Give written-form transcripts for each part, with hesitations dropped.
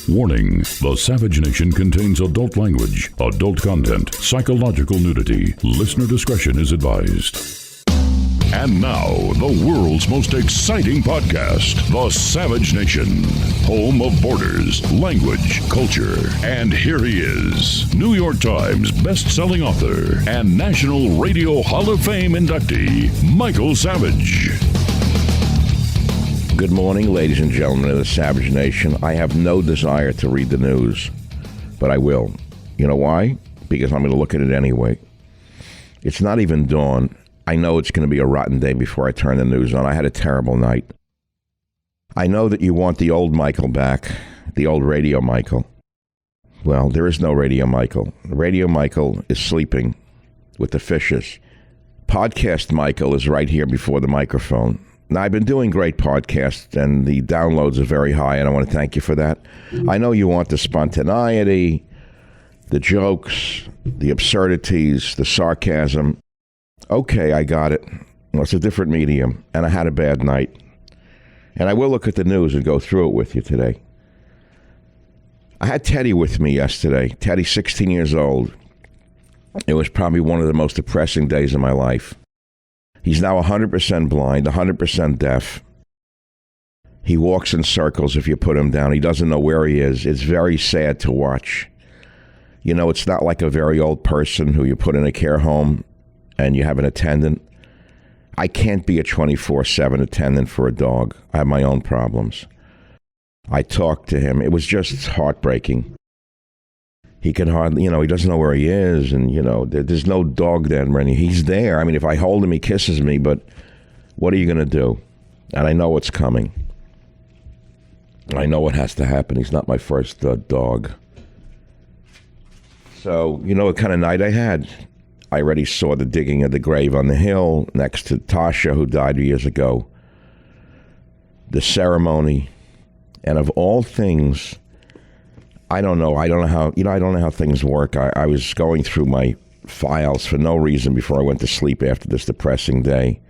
Warning, the Savage Nation contains adult language, adult content, psychological nudity. Listener discretion is advised. And now, the world's most exciting podcast, The Savage Nation, home of borders, language, culture. And here he is, New York Times best-selling author and National Radio Hall of Fame inductee, Michael Savage. Good morning, ladies and gentlemen of the Savage Nation. I have no desire to read the news, but I will. You know why? Because I'm going to look at it anyway. It's not even dawn. I know it's going to be a rotten day before I turn the news on. I had a terrible night. I know that you want the old Michael back, the old Radio Michael. Well, there is no Radio Michael. Radio Michael is sleeping with the fishes. Podcast Michael is right here before the microphone. Now, I've been doing great podcasts, and the downloads are very high, and I want to thank you for that. I know you want the spontaneity, the jokes, the absurdities, the sarcasm. Okay, I got it. Well, it's a different medium, and I had a bad night. And I will look at the news and go through it with you today. I had Teddy with me yesterday. Teddy's 16 years old. It was probably one of the most depressing days of my life. He's now 100% blind, 100% deaf. He walks in circles if you put him down. He doesn't know where he is. It's very sad to watch. You know, it's not like a very old person who you put in a care home and you have an attendant. I can't be a 24/7 attendant for a dog. I have my own problems. I talked to him. It was just heartbreaking. He can hardly, he doesn't know where he is, and, there's no dog den or anything. He's there. I mean, if I hold him, he kisses me, but what are you going to do? And I know what's coming. I know what has to happen. He's not my first dog. So, you know what kind of night I had? I already saw the digging of the grave on the hill next to Tasha, who died years ago. The ceremony. And of all things, I don't know how things work. I was going through my files for no reason before I went to sleep after this depressing day.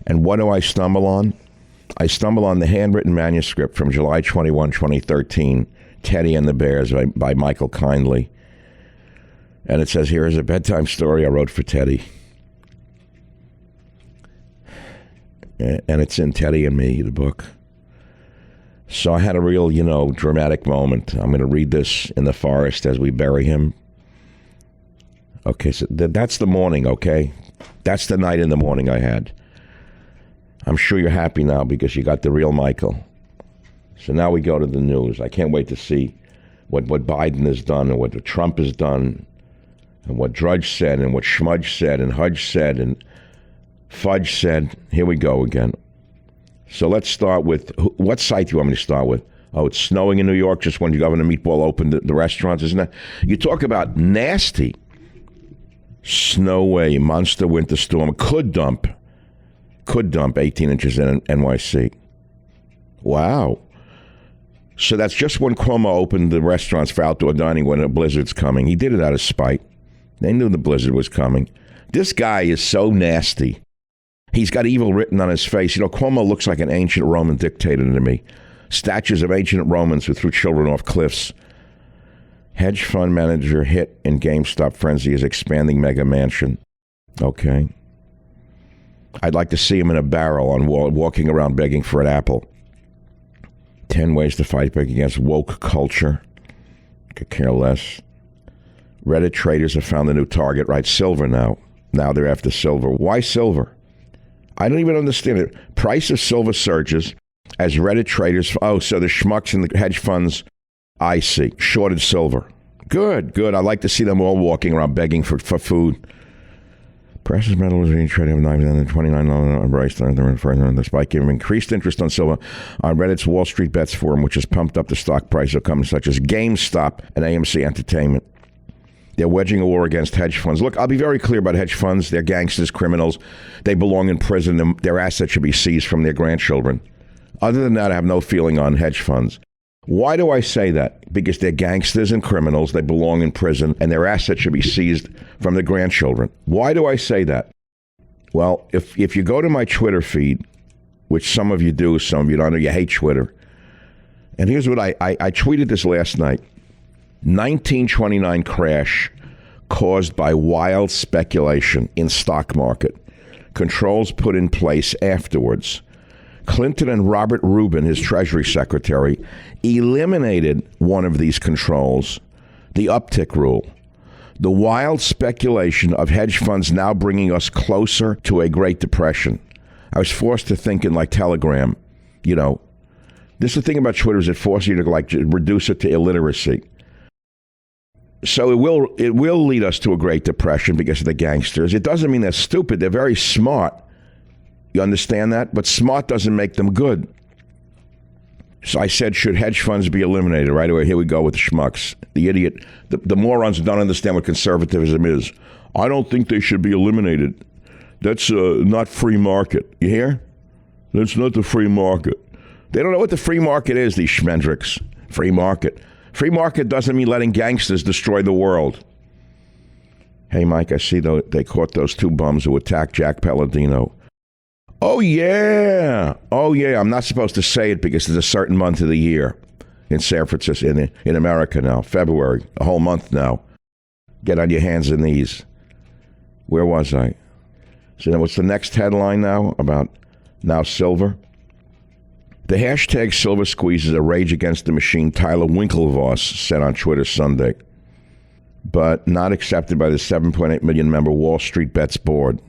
And what do I stumble on? I stumble on the handwritten manuscript from July 21, 2013, Teddy and the Bears by Michael Kindly. And it says, here is a bedtime story I wrote for Teddy. And it's in Teddy and Me, the book. So I had a real, dramatic moment. I'm going to read this in the forest as we bury him. Okay, so that's the morning, okay? That's the night in the morning I had. I'm sure you're happy now because you got the real Michael. So now we go to the news. I can't wait to see what Biden has done and what Trump has done and what Drudge said and what Schmudge said and Hudge said and Fudge said. Here we go again. So let's start with, what site do you want me to start with? Oh, it's snowing in New York just when Governor Meatball opened the restaurants, isn't it? You talk about nasty. Snow monster winter storm could dump 18 inches in NYC. Wow. So that's just when Cuomo opened the restaurants for outdoor dining when a blizzard's coming. He did it out of spite. They knew the blizzard was coming. This guy is so nasty. He's got evil written on his face. Cuomo looks like an ancient Roman dictator to me. Statues of ancient Romans who threw children off cliffs. Hedge fund manager hit in GameStop frenzy is expanding mega mansion. Okay. I'd like to see him in a barrel on wall, walking around begging for an apple. 10 ways to fight back against woke culture. Could care less. Reddit traders have found a new target, right? Silver now. Now they're after silver. Why silver? I don't even understand it. Price of silver surges as Reddit traders... so the schmucks and the hedge funds, I see, shorted silver. Good. I like to see them all walking around begging for food. Precious metals being traded at $929 price, despite giving increased interest on silver on Reddit's Wall Street Bets forum, which has pumped up the stock price of companies such as GameStop and AMC Entertainment. They're wedging a war against hedge funds. Look, I'll be very clear about hedge funds. They're gangsters, criminals. They belong in prison. Their assets should be seized from their grandchildren. Other than that, I have no feeling on hedge funds. Why do I say that? Because they're gangsters and criminals. They belong in prison, and their assets should be seized from the grandchildren. Why do I say that? Well, if you go to my Twitter feed, which some of you do, some of you don't know, you hate Twitter. And here's what I tweeted this last night. 1929 crash caused by wild speculation in stock market. Controls put in place afterwards. Clinton and Robert Rubin, his Treasury Secretary, eliminated one of these controls, the uptick rule. The wild speculation of hedge funds now bringing us closer to a Great Depression. I was forced to think in like Telegram, you know. This is the thing about Twitter is it forces you to like reduce it to illiteracy. So it will lead us to a Great Depression because of the gangsters. It doesn't mean they're stupid. They're very smart. You understand that? But smart doesn't make them good. So I said, should hedge funds be eliminated? Right away, here we go with the schmucks. The idiot, the morons who don't understand what conservatism is. I don't think they should be eliminated. That's not free market. You hear? That's not the free market. They don't know what the free market is, these schmendricks. Free market. Free market doesn't mean letting gangsters destroy the world. Hey, Mike, I see they caught those two bums who attacked Jack Palladino. Oh, yeah. Oh, yeah. I'm not supposed to say it because it's a certain month of the year in San Francisco, in America now. February, a whole month now. Get on your hands and knees. Where was I? So then what's the next headline now about now silver? The hashtag Silver Squeeze is a rage against the machine, Tyler Winklevoss said on Twitter Sunday, but not accepted by the 7.8 million member Wall Street Bets board.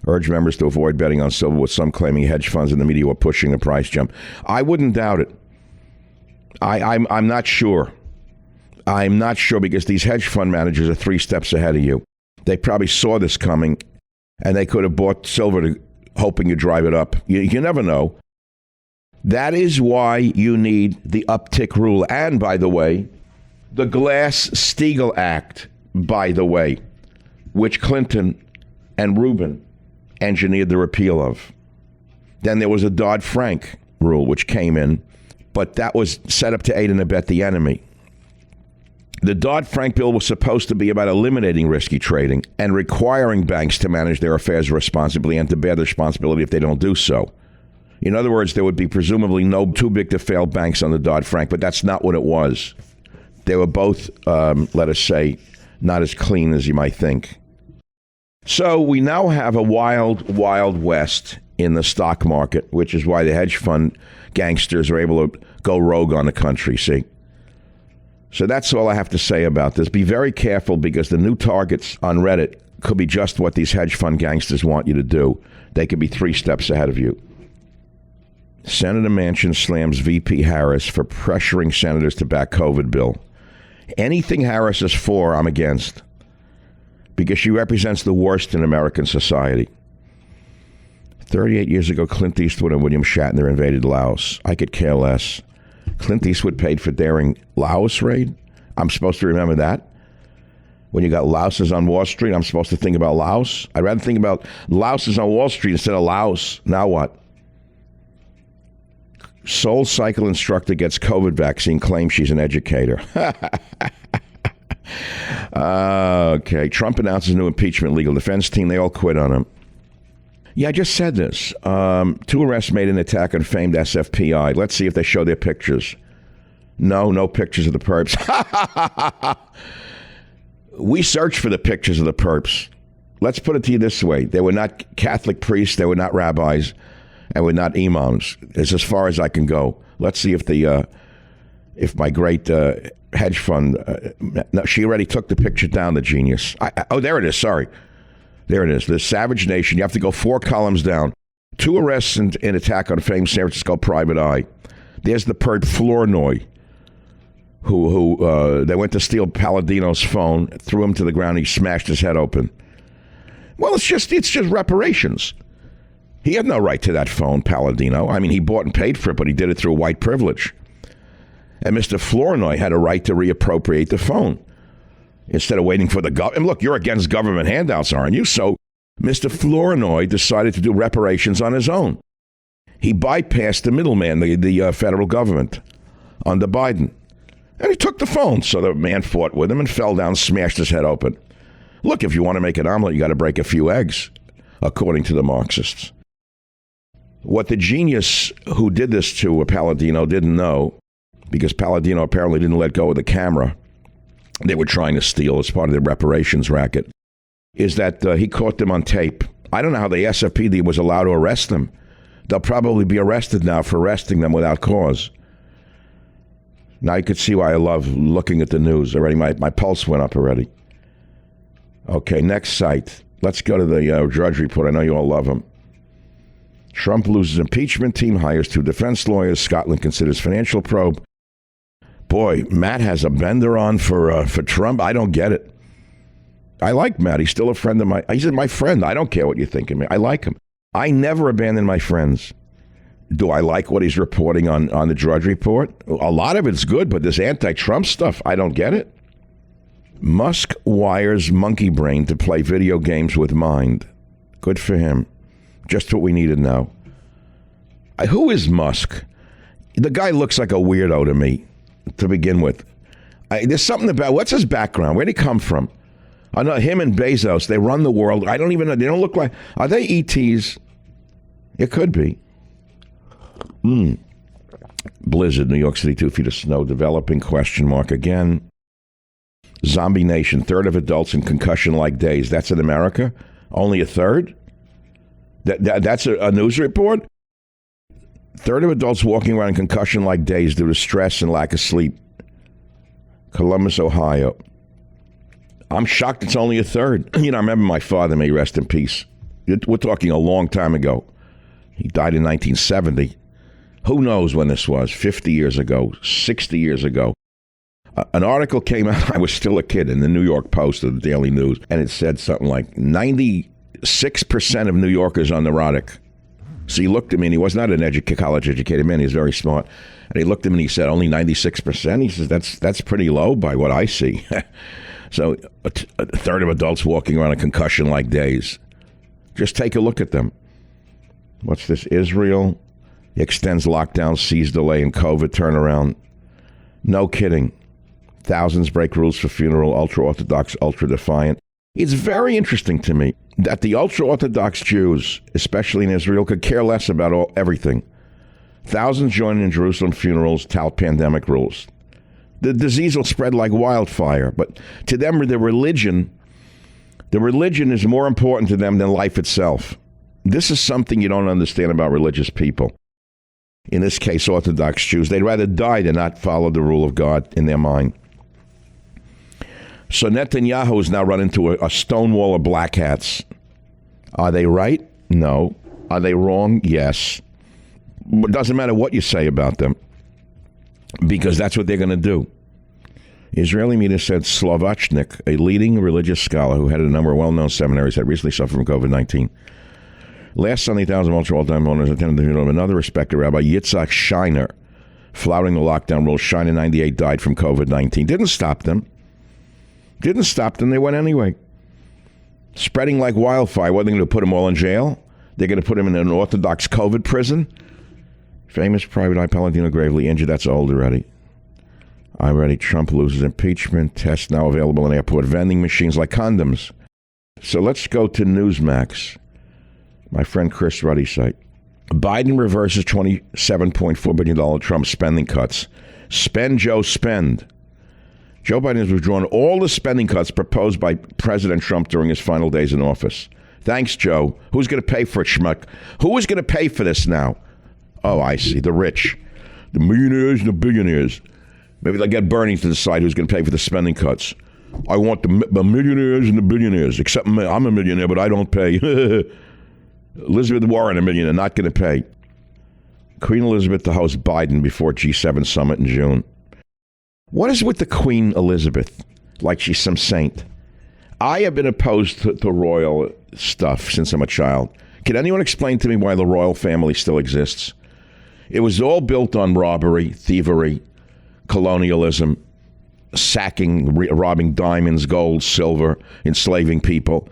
Urge members to avoid betting on silver, with some claiming hedge funds and the media were pushing the price jump. I wouldn't doubt it. I'm not sure. I'm not sure because these hedge fund managers are 3 steps ahead of you. They probably saw this coming, and they could have bought silver hoping you drive it up. You never know. That is why you need the uptick rule. And, by the way, the Glass-Steagall Act, by the way, which Clinton and Rubin engineered the repeal of. Then there was a Dodd-Frank rule, which came in, but that was set up to aid and abet the enemy. The Dodd-Frank bill was supposed to be about eliminating risky trading and requiring banks to manage their affairs responsibly and to bear the responsibility if they don't do so. In other words, there would be presumably no too big to fail banks on the Dodd-Frank, but that's not what it was. They were both, let us say, not as clean as you might think. So we now have a wild, wild west in the stock market, which is why the hedge fund gangsters are able to go rogue on the country, see? So that's all I have to say about this. Be very careful because the new targets on Reddit could be just what these hedge fund gangsters want you to do. They could be 3 steps ahead of you. Senator Manchin slams VP Harris for pressuring senators to back COVID bill. Anything Harris is for, I'm against, because she represents the worst in American society. 38 years ago, Clint Eastwood and William Shatner invaded Laos. I could care less. Clint Eastwood paid for daring Laos raid? I'm supposed to remember that? When you got Laos on Wall Street, I'm supposed to think about Laos? I'd rather think about Laos on Wall Street instead of Laos. Now what? Soul Cycle instructor gets COVID vaccine, claims she's an educator. Okay, Trump announces new impeachment legal defense team. They all quit on him. Yeah, I just said this. 2 arrests made in attack on famed SFPI. Let's see if they show their pictures. No pictures of the perps. We searched for the pictures of the perps. Let's put it to you this way. They were not Catholic priests. They were not rabbis. And were not imams. It's as far as I can go. Let's see if my great hedge fund... no, she already took the picture down, the genius. Oh, there it is. Sorry. There it is. The Savage Nation. You have to go 4 columns down. 2 arrests in attack on famed San Francisco private eye. There's the perp Flournoy, who they went to steal Palladino's phone, threw him to the ground, he smashed his head open. Well, it's just reparations. He had no right to that phone, Palladino. I mean, he bought and paid for it, but he did it through white privilege. And Mr. Flournoy had a right to reappropriate the phone instead of waiting for the government. Look, you're against government handouts, aren't you? So Mr. Flournoy decided to do reparations on his own. He bypassed the middleman, the federal government, under Biden. And he took the phone. So the man fought with him and fell down, smashed his head open. Look, if you want to make an omelet, you got to break a few eggs, according to the Marxists. What the genius who did this to Palladino didn't know because Palladino apparently didn't let go of the camera they were trying to steal as part of their reparations racket, is that he caught them on tape. I don't know how the SFPD was allowed to arrest them. They'll probably be arrested now for arresting them without cause. Now you could see why I love looking at the news already. My pulse went up already. Okay, next site. Let's go to the Drudge Report. I know you all love him. Trump loses impeachment team, hires 2 defense lawyers. Scotland considers financial probe. Boy, Matt has a bender on for Trump. I don't get it. I like Matt. He's still a friend of mine. He's my friend. I don't care what you think of me. I like him. I never abandon my friends. Do I like what he's reporting on the Drudge Report? A lot of it's good, but this anti-Trump stuff, I don't get it. Musk wires monkey brain to play video games with mind. Good for him. Just what we needed now. Who is Musk? The guy looks like a weirdo to me, to begin with. There's something about, what's his background? Where'd he come from? I know him and Bezos, they run the world. I don't even know. They don't look like, are they ETs? It could be. Blizzard, New York City, 2 feet of snow developing, question mark again. Zombie Nation, 1/3 of adults in concussion-like days. That's in America? Only 1/3? That's a news report? 1/3 of adults walking around in concussion-like days due to stress and lack of sleep. Columbus, Ohio. I'm shocked it's only 1/3. I remember my father, may he rest in peace. We're talking a long time ago. He died in 1970. Who knows when this was? 50 years ago, 60 years ago. An article came out, I was still a kid, in the New York Post or the Daily News, and it said something like 96% of New Yorkers are neurotic. So he looked at me, and he was not an college-educated man. He was very smart. And he looked at me, and he said, only 96%? He says, that's pretty low by what I see. So a 1/3 of adults walking around in concussion-like days. Just take a look at them. What's this? Israel extends lockdown, sees delay in COVID turnaround. No kidding. Thousands break rules for funeral, ultra-Orthodox, ultra-defiant. It's very interesting to me that the ultra-Orthodox Jews, especially in Israel, could care less about everything. Thousands join in Jerusalem funerals, tout pandemic rules. The disease will spread like wildfire, but to them, the religion is more important to them than life itself. This is something you don't understand about religious people. In this case, Orthodox Jews. They'd rather die than not follow the rule of God in their mind. So Netanyahu is now run into a stone wall of black hats. Are they right? No. Are they wrong? Yes. But it doesn't matter what you say about them, because that's what they're going to do. Israeli media said Slovachnik, a leading religious scholar who headed a number of well-known seminaries, had recently suffered from COVID-19. Last Sunday, thousands of ultra-all-time owners attended the funeral of another respected Rabbi Yitzhak Shiner, flouting the lockdown rules. Shiner, 98, died from COVID-19. Didn't stop them. They went anyway. Spreading like wildfire. What are they going to put them all in jail? They're going to put them in an Orthodox COVID prison? Famous private eye Palladino gravely injured. That's old already. I'm ready. Trump loses impeachment. Tests now available in airport vending machines like condoms. So let's go to Newsmax. My friend Chris Ruddy's site. Biden reverses $27.4 billion Trump spending cuts. Spend, Joe, spend. Joe Biden has withdrawn all the spending cuts proposed by President Trump during his final days in office. Thanks, Joe. Who's going to pay for it, schmuck? Who is going to pay for this now? Oh, I see. The rich. The millionaires and the billionaires. Maybe they'll get Bernie to decide who's going to pay for the spending cuts. I want the millionaires and the billionaires, except me. I'm a millionaire, but I don't pay. Elizabeth Warren, a millionaire, not going to pay. Queen Elizabeth to host Biden before G7 summit in June. What is with the Queen Elizabeth? Like she's some saint. I have been opposed to royal stuff since I'm a child. Can anyone explain to me why the royal family still exists? It was all built on robbery, thievery, colonialism, sacking, robbing diamonds, gold, silver, enslaving people.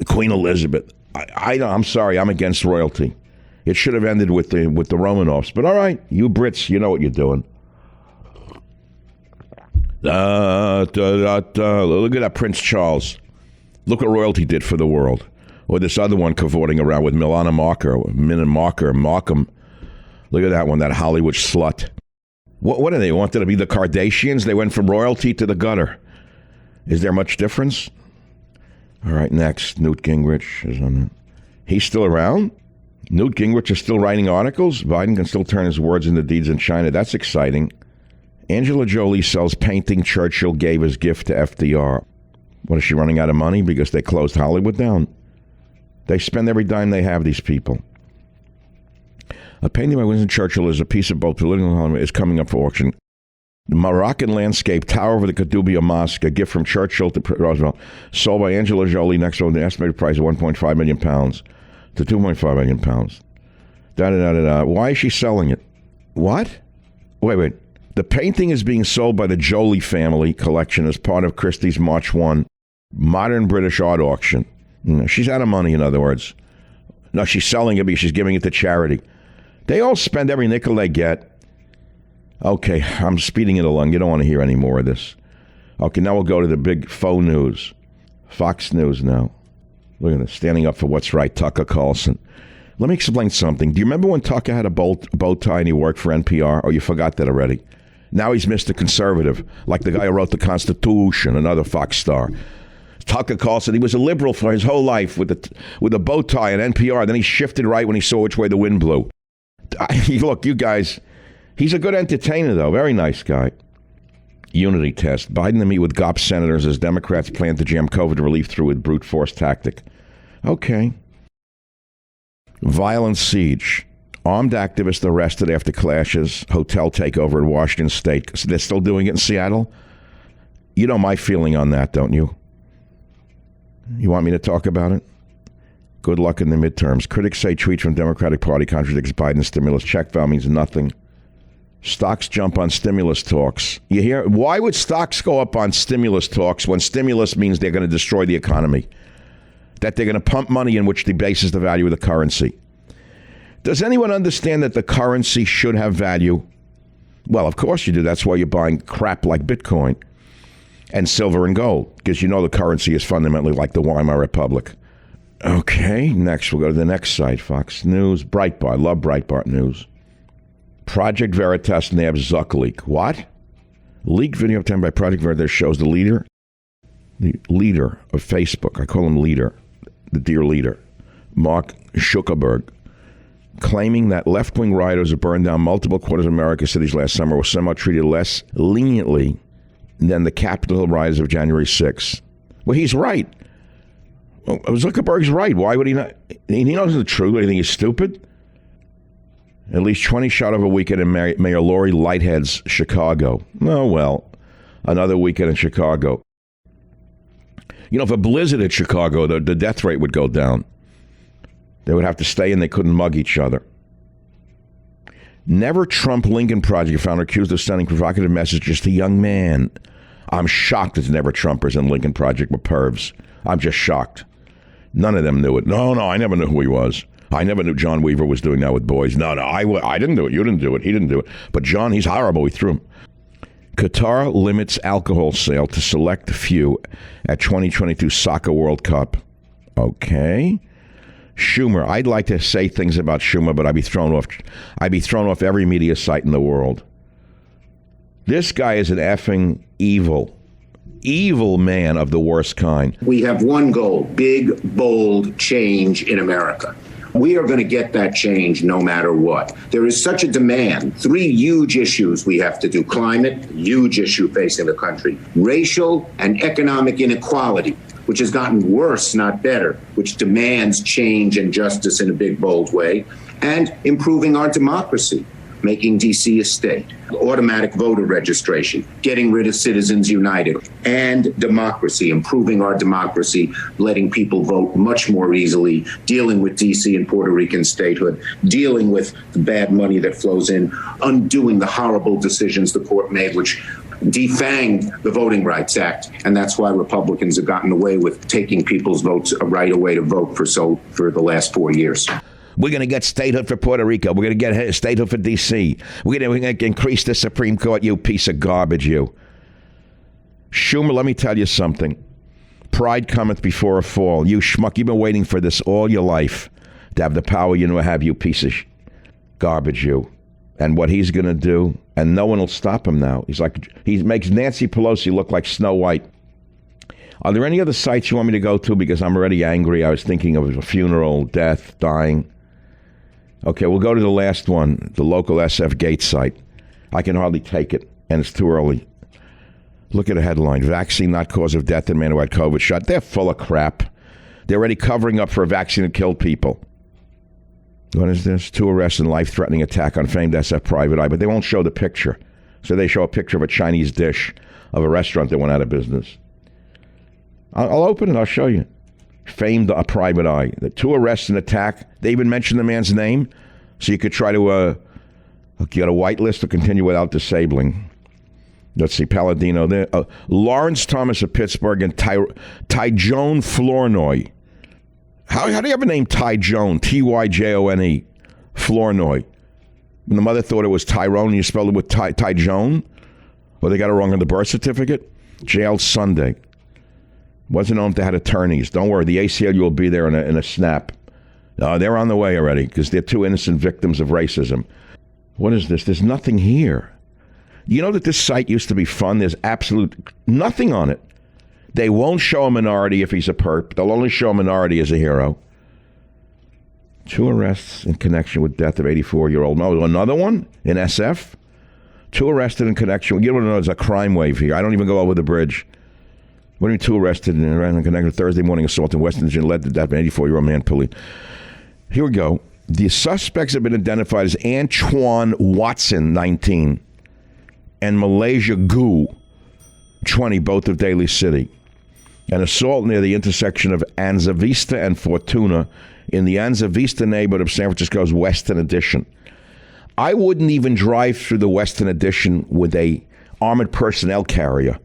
Queen Elizabeth. I'm sorry, I'm against royalty. It should have ended with the Romanovs. But all right, you Brits, you know what you're doing. Look at that Prince Charles. Look what royalty did for the world. Or this other one cavorting around with Milana Markham. Look at that one, that Hollywood slut. What do they wanted to be the Kardashians? They went from royalty to the gutter. Is there much difference? All right, next, Newt Gingrich is on it. He's still around? Newt Gingrich is still writing articles? Biden can still turn his words into deeds in China. That's exciting. Angela Jolie sells painting Churchill gave as gift to FDR. What, is she running out of money because they closed Hollywood down? They spend every dime they have, these people. A painting by Winston Churchill is a piece of both political and is coming up for auction. The Moroccan landscape tower over the Qutubiyya Mosque, a gift from Churchill to Roosevelt, sold by Angela Jolie next over the estimated price of £1.5 million to £2.5 million. Why is she selling it? What? Wait. The painting is being sold by the Jolie family collection as part of Christie's March 1 Modern British Art Auction. She's out of money, in other words. No, she's selling it because she's giving it to charity. They all spend every nickel they get. Okay, I'm speeding it along. You don't want to hear any more of this. Okay, now we'll go to the big faux news. Fox News now. Look at this. Standing up for what's right, Tucker Carlson. Let me explain something. Do you remember when Tucker had a bow tie and he worked for NPR? Or you forgot that already? Now he's Mr. Conservative, like the guy who wrote the Constitution, another Fox star. Tucker Carlson, he was a liberal for his whole life with a bow tie at NPR. Then he shifted right when he saw which way the wind blew. Look, you guys, he's a good entertainer, though. Very nice guy. Unity test. Biden to meet with GOP senators as Democrats plan to jam COVID relief through with brute force tactic. Okay. Violent siege. Armed activists arrested after clashes. Hotel takeover in Washington State. They're still doing it in Seattle? You know my feeling on that, don't you? You want me to talk about it? Good luck in the midterms. Critics say tweet from Democratic Party contradicts Biden's stimulus check value means nothing. Stocks jump on stimulus talks. You hear? Why would stocks go up on stimulus talks when stimulus means they're going to destroy the economy? That they're going to pump money in which debases the value of the currency. Does anyone understand that the currency should have value? Well, of course you do. That's why you're buying crap like Bitcoin and silver and gold, because you know the currency is fundamentally like the Weimar Republic. Okay, next we'll go to the next site, Fox News. Breitbart. Love Breitbart News. Project Veritas nabs Zuck leak. What? Leaked video obtained by Project Veritas shows the leader of Facebook, I call him leader, the dear leader, Mark Zuckerberg, claiming that left-wing rioters who burned down multiple quarters of American cities last summer were somehow treated less leniently than the Capitol Hill riots of January 6th. Well, he's right. Zuckerberg's right. Why would he not? He knows the truth. Do you think he's stupid? At least 20 shot over a weekend in Mayor Lori Lighthead's Chicago. Oh, well, another weekend in Chicago. You know, if a blizzard hit Chicago, the death rate would go down. They would have to stay and they couldn't mug each other. Never Trump Lincoln Project founder accused of sending provocative messages to young man. I'm shocked that Never Trumpers and Lincoln Project were pervs. I'm just shocked. None of them knew it. No, I never knew who he was. I never knew John Weaver was doing that with boys. No, I didn't do it. You didn't do it. He didn't do it. But John, he's horrible. He threw him. Qatar limits alcohol sale to select few at 2022 Soccer World Cup. Okay. Schumer. I'd like to say things about Schumer, but I'd be thrown off every media site in the world. This guy is an effing evil man of the worst kind. We have one goal, big, bold change in America. We are going to get that change no matter what. There is such a demand. 3 huge issues we have to do. Climate, huge issue facing the country. Racial and economic inequality, which has gotten worse, not better, which demands change and justice in a big, bold way. And improving our democracy, making D.C. a state, automatic voter registration, getting rid of Citizens United, and democracy, improving our democracy, letting people vote much more easily, dealing with D.C. and Puerto Rican statehood, dealing with the bad money that flows in, undoing the horrible decisions the court made, which defanged the Voting Rights Act. And that's why Republicans have gotten away with taking people's votes right away to vote for the last 4 years. We're going to get statehood for Puerto Rico. We're going to get statehood for D.C. We're going to increase the Supreme Court, you piece of garbage, you. Schumer, let me tell you something. Pride cometh before a fall. You schmuck, you've been waiting for this all your life to have the power you know have, you piece of garbage, you. And what he's going to do and no one will stop him now. He makes Nancy Pelosi look like Snow White. Are there any other sites you want me to go to? Because I'm already angry. I was thinking of a funeral, death, dying. Okay, we'll go to the last one, the local SF Gate site. I can hardly take it, and it's too early. Look at the headline, vaccine not cause of death in man who had COVID shot. They're full of crap. They're already covering up for a vaccine that killed people. What is this? 2 arrests and life-threatening attack on famed SF private eye, but they won't show the picture. So they show a picture of a Chinese dish of a restaurant that went out of business. I'll open it. I'll show you. Famed private eye. The 2 arrests and attack. They even mentioned the man's name, so you could try to get a whitelist or continue without disabling. Let's see, Palladino there. Lawrence Thomas of Pittsburgh and Tyjone Flournoy. How do you have a name Tyjone? Tyjone. Flournoy. When the mother thought it was Tyrone and you spelled it with Tyjone? Or they got it wrong on the birth certificate? Jailed Sunday. Wasn't known if they had attorneys. Don't worry, the ACLU will be there in a snap. They're on the way already because they're 2 innocent victims of racism. What is this? There's nothing here. You know that this site used to be fun? There's absolute nothing on it. They won't show a minority if he's a perp. They'll only show a minority as a hero. 2 arrests in connection with death of 84-year-old. No, another one in SF. 2 arrested in connection. You don't know there's a crime wave here. I don't even go over the bridge. What do you mean 2 arrested in connection with Thursday morning assault in West Virginia led to the death of an 84-year-old man police. Here we go. The suspects have been identified as Antoine Watson, 19, and Malaysia Gu, 20, both of Daly City. An assault near the intersection of Anza Vista and Fortuna in the Anza Vista neighborhood of San Francisco's Western Addition. I wouldn't even drive through the Western Addition with a armored personnel carrier.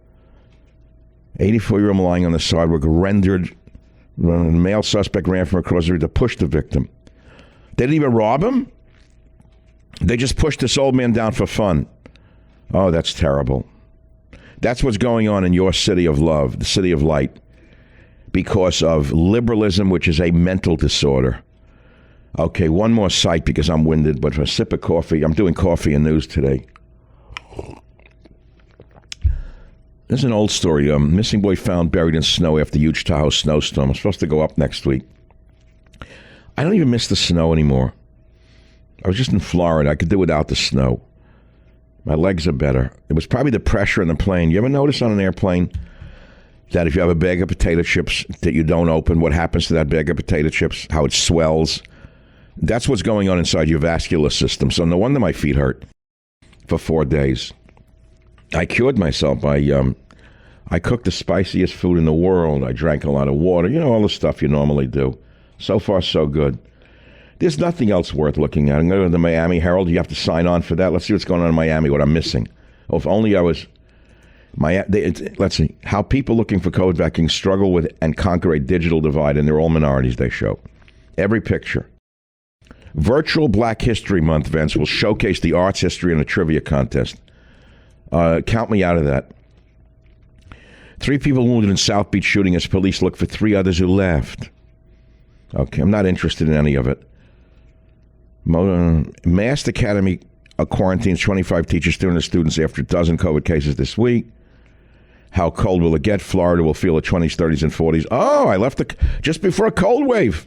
84-year-old lying on the sidewalk, rendered. A male suspect ran from across the street to push the victim. They didn't even rob him? They just pushed this old man down for fun. Oh, that's terrible. That's what's going on in your city of love, the city of light, because of liberalism, which is a mental disorder. Okay, one more site because I'm winded, but for a sip of coffee, I'm doing coffee and news today. There's an old story. Missing boy found buried in snow after huge Tahoe snowstorm. I'm supposed to go up next week. I don't even miss the snow anymore. I was just in Florida. I could do without the snow. My legs are better. It was probably the pressure in the plane. You ever notice on an airplane that if you have a bag of potato chips that you don't open, what happens to that bag of potato chips? How it swells? That's what's going on inside your vascular system. So no wonder my feet hurt for 4 days. I cured myself by, I cooked the spiciest food in the world. I drank a lot of water. You know, all the stuff you normally do. So far, so good. There's nothing else worth looking at. I'm going to the Miami Herald. You have to sign on for that. Let's see what's going on in Miami, what I'm missing. Oh, if only I was... let's see. How people looking for COVID vaccines struggle with and conquer a digital divide, and they're all minorities, they show. Every picture. Virtual Black History Month events will showcase the arts history and a trivia contest. Count me out of that. 3 people wounded in South Beach shooting as police look for 3 others who left. Okay, I'm not interested in any of it. Massed Academy quarantines 25 teachers, students after a dozen COVID cases this week. How cold will it get? Florida will feel the 20s, 30s, and 40s. Oh, I left just before a cold wave.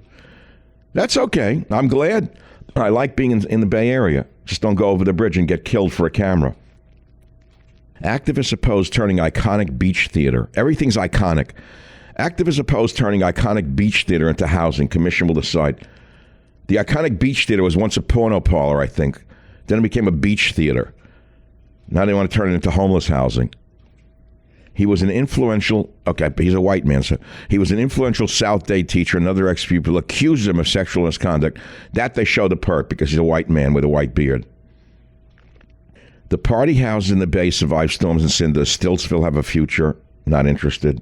That's okay. I'm glad. I like being in the Bay Area. Just don't go over the bridge and get killed for a camera. Activists oppose turning iconic beach theater. Everything's iconic. Activists oppose turning iconic beach theater into housing. Commission will decide. The iconic beach theater was once a porno parlor, I think. Then it became a beach theater. Now they want to turn it into homeless housing. He was an influential, okay, but he's a white man, so he was an influential South Day teacher. Another ex-pupil accused him of sexual misconduct. That they show the perp because he's a white man with a white beard. The party houses in the Bay survive storms and cinder. Stiltsville have a future. Not interested.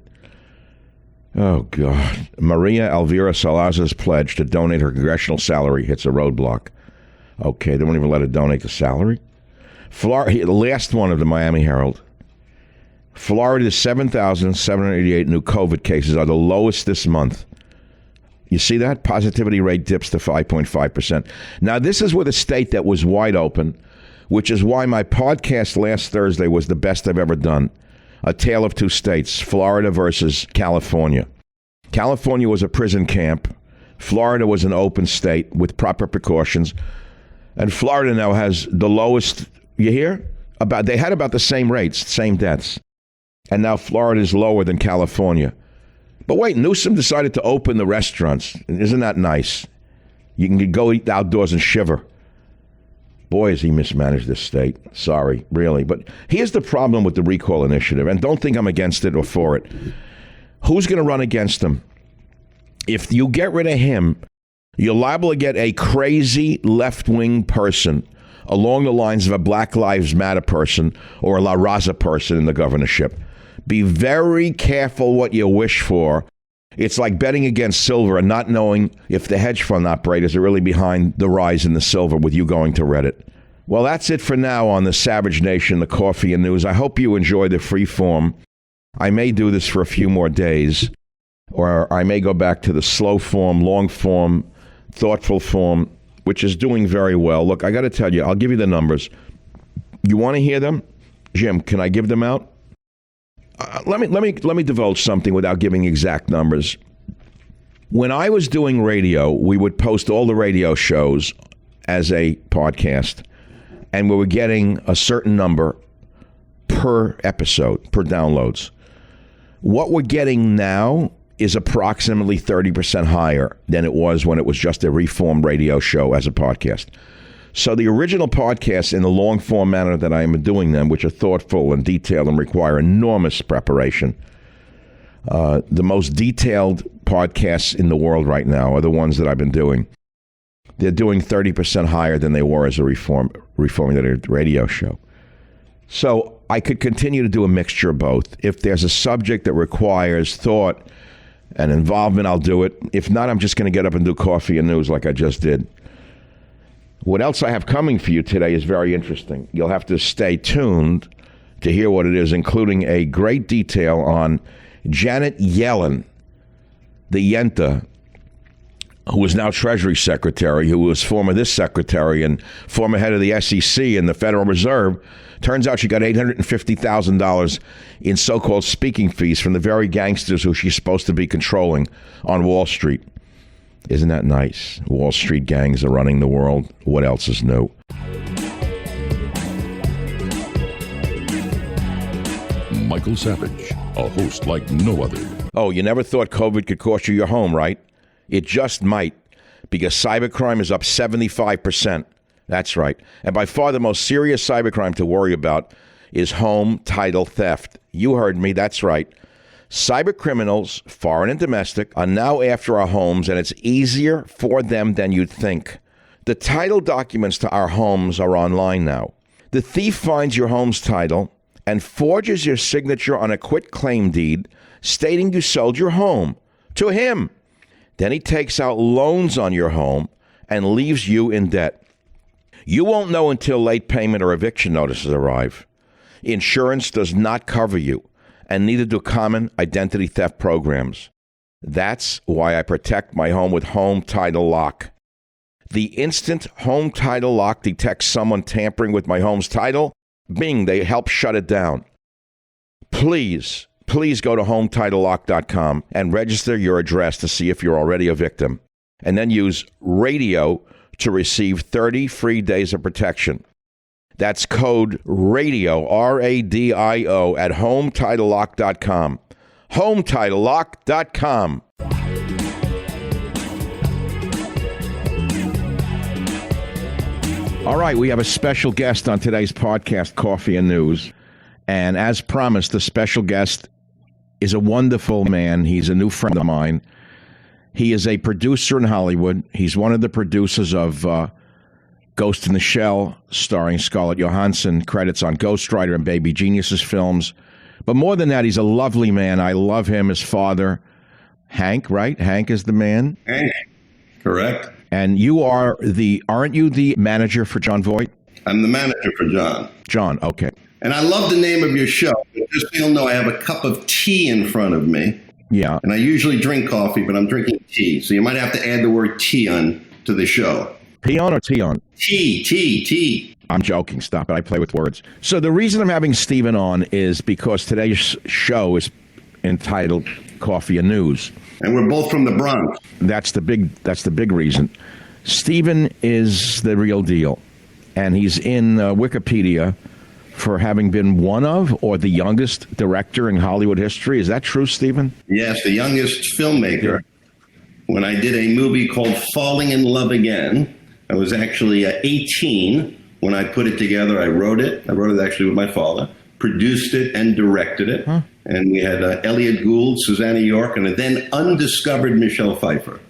Oh, God. Maria Elvira Salazar's pledge to donate her congressional salary hits a roadblock. Okay, they won't even let her donate the salary? Florida, the last one of the Miami Herald. Florida's 7,788 new COVID cases are the lowest this month. You see that? Positivity rate dips to 5.5%. Now, this is with a state that was wide open, which is why my podcast last Thursday was the best I've ever done. A Tale of Two States, Florida versus California. California was a prison camp. Florida was an open state with proper precautions. And Florida now has the lowest, you hear? They had about the same rates, same deaths. And now Florida is lower than California. But wait, Newsom decided to open the restaurants. Isn't that nice? You can go eat outdoors and shiver. Boy, has he mismanaged this state. Sorry, really. But here's the problem with the recall initiative. And don't think I'm against it or for it. Who's going to run against him? If you get rid of him, you're liable to get a crazy left-wing person along the lines of a Black Lives Matter person or a La Raza person in the governorship. Be very careful what you wish for. It's like betting against silver and not knowing if the hedge fund operators are really behind the rise in the silver with you going to Reddit. Well, that's it for now on the Savage Nation, the Coffee and News. I hope you enjoy the free form. I may do this for a few more days, or I may go back to the slow form, long form, thoughtful form, which is doing very well. Look, I got to tell you, I'll give you the numbers. You want to hear them? Jim, can I give them out? Let me divulge something without giving exact numbers. When I was doing radio, we would post all the radio shows as a podcast, and we were getting a certain number per episode, per downloads. What we're getting now is approximately 30% higher than it was when it was just a reformed radio show as a podcast. So the original podcasts in the long form manner that I am doing them, which are thoughtful and detailed and require enormous preparation, the most detailed podcasts in the world right now are the ones that I've been doing. They're doing 30% higher than they were as a reformed radio show. So I could continue to do a mixture of both. If there's a subject that requires thought and involvement, I'll do it. If not, I'm just going to get up and do Coffee and News like I just did. What else I have coming for you today is very interesting. You'll have to stay tuned to hear what it is, including a great detail on Janet Yellen, the Yenta, who is now Treasury Secretary, who was former this secretary and former head of the SEC and the Federal Reserve. Turns out she got $850,000 in so-called speaking fees from the very gangsters who she's supposed to be controlling on Wall Street. Isn't that nice? Wall Street gangs are running the world. What else is new? Michael Savage, a host like no other. Oh, you never thought COVID could cost you your home, right? It just might, because cybercrime is up 75%. That's right. And by far the most serious cybercrime to worry about is home title theft. You heard me. That's right. Cyber criminals, foreign and domestic, are now after our homes, and it's easier for them than you'd think. The title documents to our homes are online now. The thief finds your home's title and forges your signature on a quitclaim deed stating you sold your home to him. Then he takes out loans on your home and leaves you in debt. You won't know until late payment or eviction notices arrive. Insurance does not cover you, and neither do common identity theft programs. That's why I protect my home with Home Title Lock. The instant Home Title Lock detects someone tampering with my home's title, bing, they help shut it down. Please go to HomeTitleLock.com and register your address to see if you're already a victim. And then use radio to receive 30 free days of protection. That's code RADIO, R-A-D-I-O, at HomeTitleLock.com. HomeTitleLock.com. All right, we have a special guest on today's podcast, Coffee and News. And as promised, the special guest is a wonderful man. He's a new friend of mine. He is a producer in Hollywood. He's one of the producers of Ghost in the Shell, starring Scarlett Johansson, credits on Ghost Rider and Baby Geniuses films. But more than that, he's a lovely man. I love him. His father, Hank, right? Hank is the man? Hank, correct. And you are aren't you the manager for John Voight? I'm the manager for John. John, okay. And I love the name of your show. Just so you'll know, I have a cup of tea in front of me. Yeah. And I usually drink coffee, but I'm drinking tea. So you might have to add the word tea on to the show. Tea on or tea on? Tea. I'm joking. Stop it. I play with words. So the reason I'm having Stephen on is because today's show is entitled Coffee and News. And we're both from the Bronx. That's the big reason. Stephen is the real deal. And he's in Wikipedia for having been one of or the youngest director in Hollywood history. Is that true, Stephen? Yes, the youngest filmmaker. When I did a movie called Falling in Love Again, I was actually 18 when I put it together. I wrote it actually with my father, produced it and directed it. Huh. And we had Elliot Gould, Susanna York, and a then undiscovered Michelle Pfeiffer.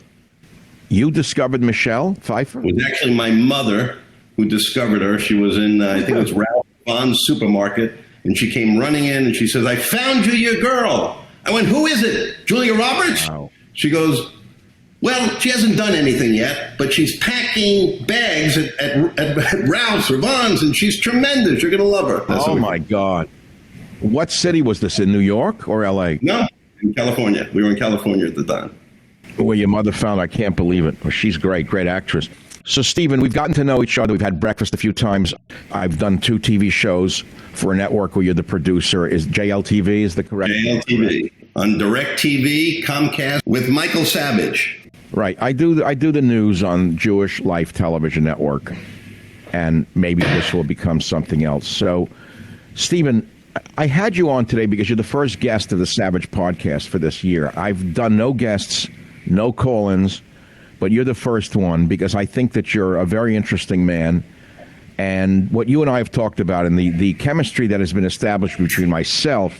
You discovered Michelle Pfeiffer? It was actually my mother who discovered her. She was in, I think it was Ralph Vaughn's supermarket, and she came running in and she says, "I found you, your girl." I went, "Who is it? Julia Roberts?" Wow. She goes, "Well, she hasn't done anything yet, but she's packing bags at Ralph's or Vaughn's, and she's tremendous. You're going to love her." Oh, my God. What city was this, in New York or L.A.? No, in California. We were in California at the time. Where your mother found, I can't believe it. Well, she's great actress. So, Stephen, we've gotten to know each other. We've had breakfast a few times. I've done 2 TV shows for a network where you're the producer. Is JLTV is the correct? JLTV. On DirecTV, Comcast, with Michael Savage. Right. I do the news on Jewish Life Television Network, and maybe this will become something else. So, Stephen, I had you on today because you're the first guest of the Savage podcast for this year. I've done no guests, no call-ins, but you're the first one because I think that you're a very interesting man. And what you and I have talked about and the chemistry that has been established between myself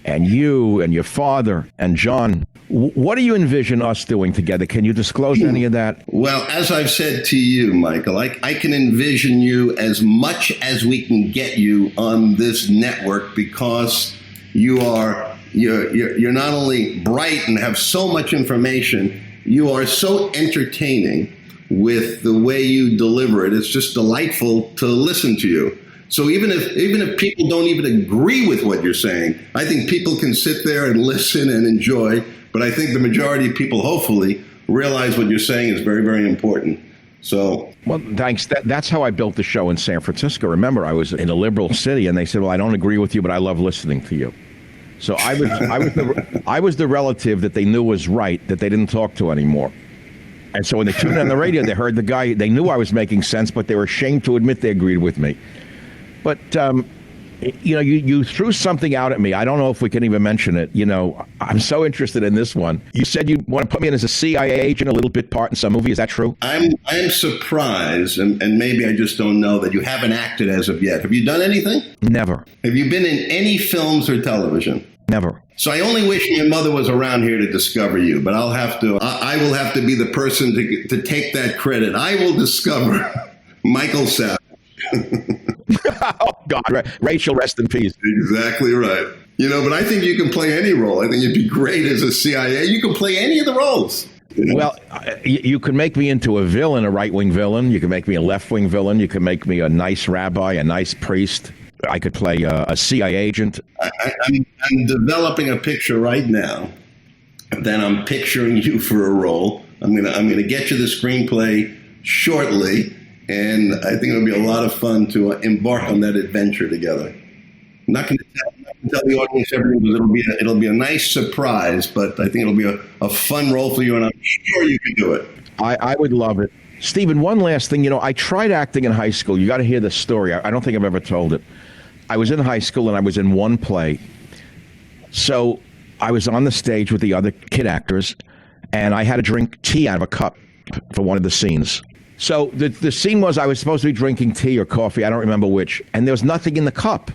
and you and your father and John, what do you envision us doing together? Can you disclose any of that? Well, as I've said to you, Michael, I can envision you as much as we can get you on this network because you're not only bright and have so much information, you are so entertaining with the way you deliver it. It's just delightful to listen to you. So even if people don't even agree with what you're saying, I think people can sit there and listen and enjoy. But I think the majority of people, hopefully, realize what you're saying is very, very important. So, well, thanks. That's how I built the show in San Francisco. Remember, I was in a liberal city, and they said, "Well, I don't agree with you, but I love listening to you." So I was the relative that they knew was right that they didn't talk to anymore. And so when they tuned on the radio, they heard the guy. They knew I was making sense, but they were ashamed to admit they agreed with me. But, you threw something out at me. I don't know if we can even mention it. I'm so interested in this one. You said you want to put me in as a CIA agent, a little bit part in some movie. Is that true? I'm surprised, and maybe I just don't know, that you haven't acted as of yet. Have you done anything? Never. Have you been in any films or television? Never. So I only wish my mother was around here to discover you, but I will have to be the person to take that credit. I will discover Michael Savage. Oh, God. Rachel, rest in peace. Exactly right. But I think you can play any role. I think you'd be great as a CIA. You can play any of the roles. Well, you can make me into a villain, a right-wing villain. You can make me a left-wing villain. You can make me a nice rabbi, a nice priest. I could play a CIA agent. I'm developing a picture right now. Then I'm picturing you for a role. I'm gonna get you the screenplay shortly, and I think it'll be a lot of fun to embark on that adventure together. I'm not going to tell the audience everything, because it'll be a nice surprise, but I think it'll be a fun role for you, and I'm sure you can do it. I would love it. Stephen, one last thing. I tried acting in high school. You got to hear this story. I don't think I've ever told it. I was in high school, and I was in one play. So I was on the stage with the other kid actors, and I had to drink tea out of a cup for one of the scenes. So the scene was I was supposed to be drinking tea or coffee, I don't remember which, and there was nothing in the cup.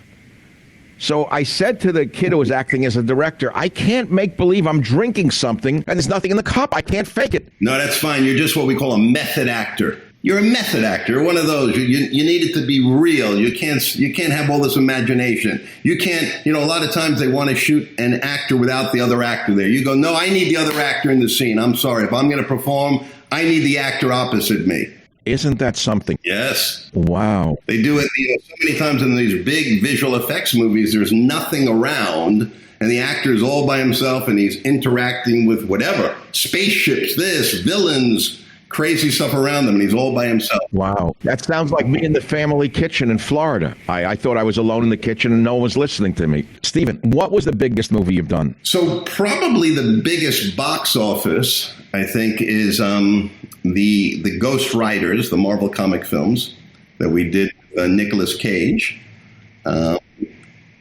So I said to the kid who was acting as a director, I can't make believe I'm drinking something and there's nothing in the cup. I can't fake it. No, that's fine. You're just what we call a method actor. You're a method actor. You're one of those. You need it to be real. You can't have all this imagination. You can't, a lot of times they want to shoot an actor without the other actor there. You go, no, I need the other actor in the scene. I'm sorry. If I'm going to perform, I need the actor opposite me. Isn't that something? Yes. Wow. They do it so many times in these big visual effects movies. There's nothing around, and the actor is all by himself, and he's interacting with whatever. Spaceships, this, villains, crazy stuff around him, and he's all by himself. Wow. That sounds like me in the family kitchen in Florida. I thought I was alone in the kitchen and no one was listening to me. Stephen, what was the biggest movie you've done? So probably the biggest box office, I think, is the Ghost Riders, the Marvel comic films that we did with Nicolas Cage.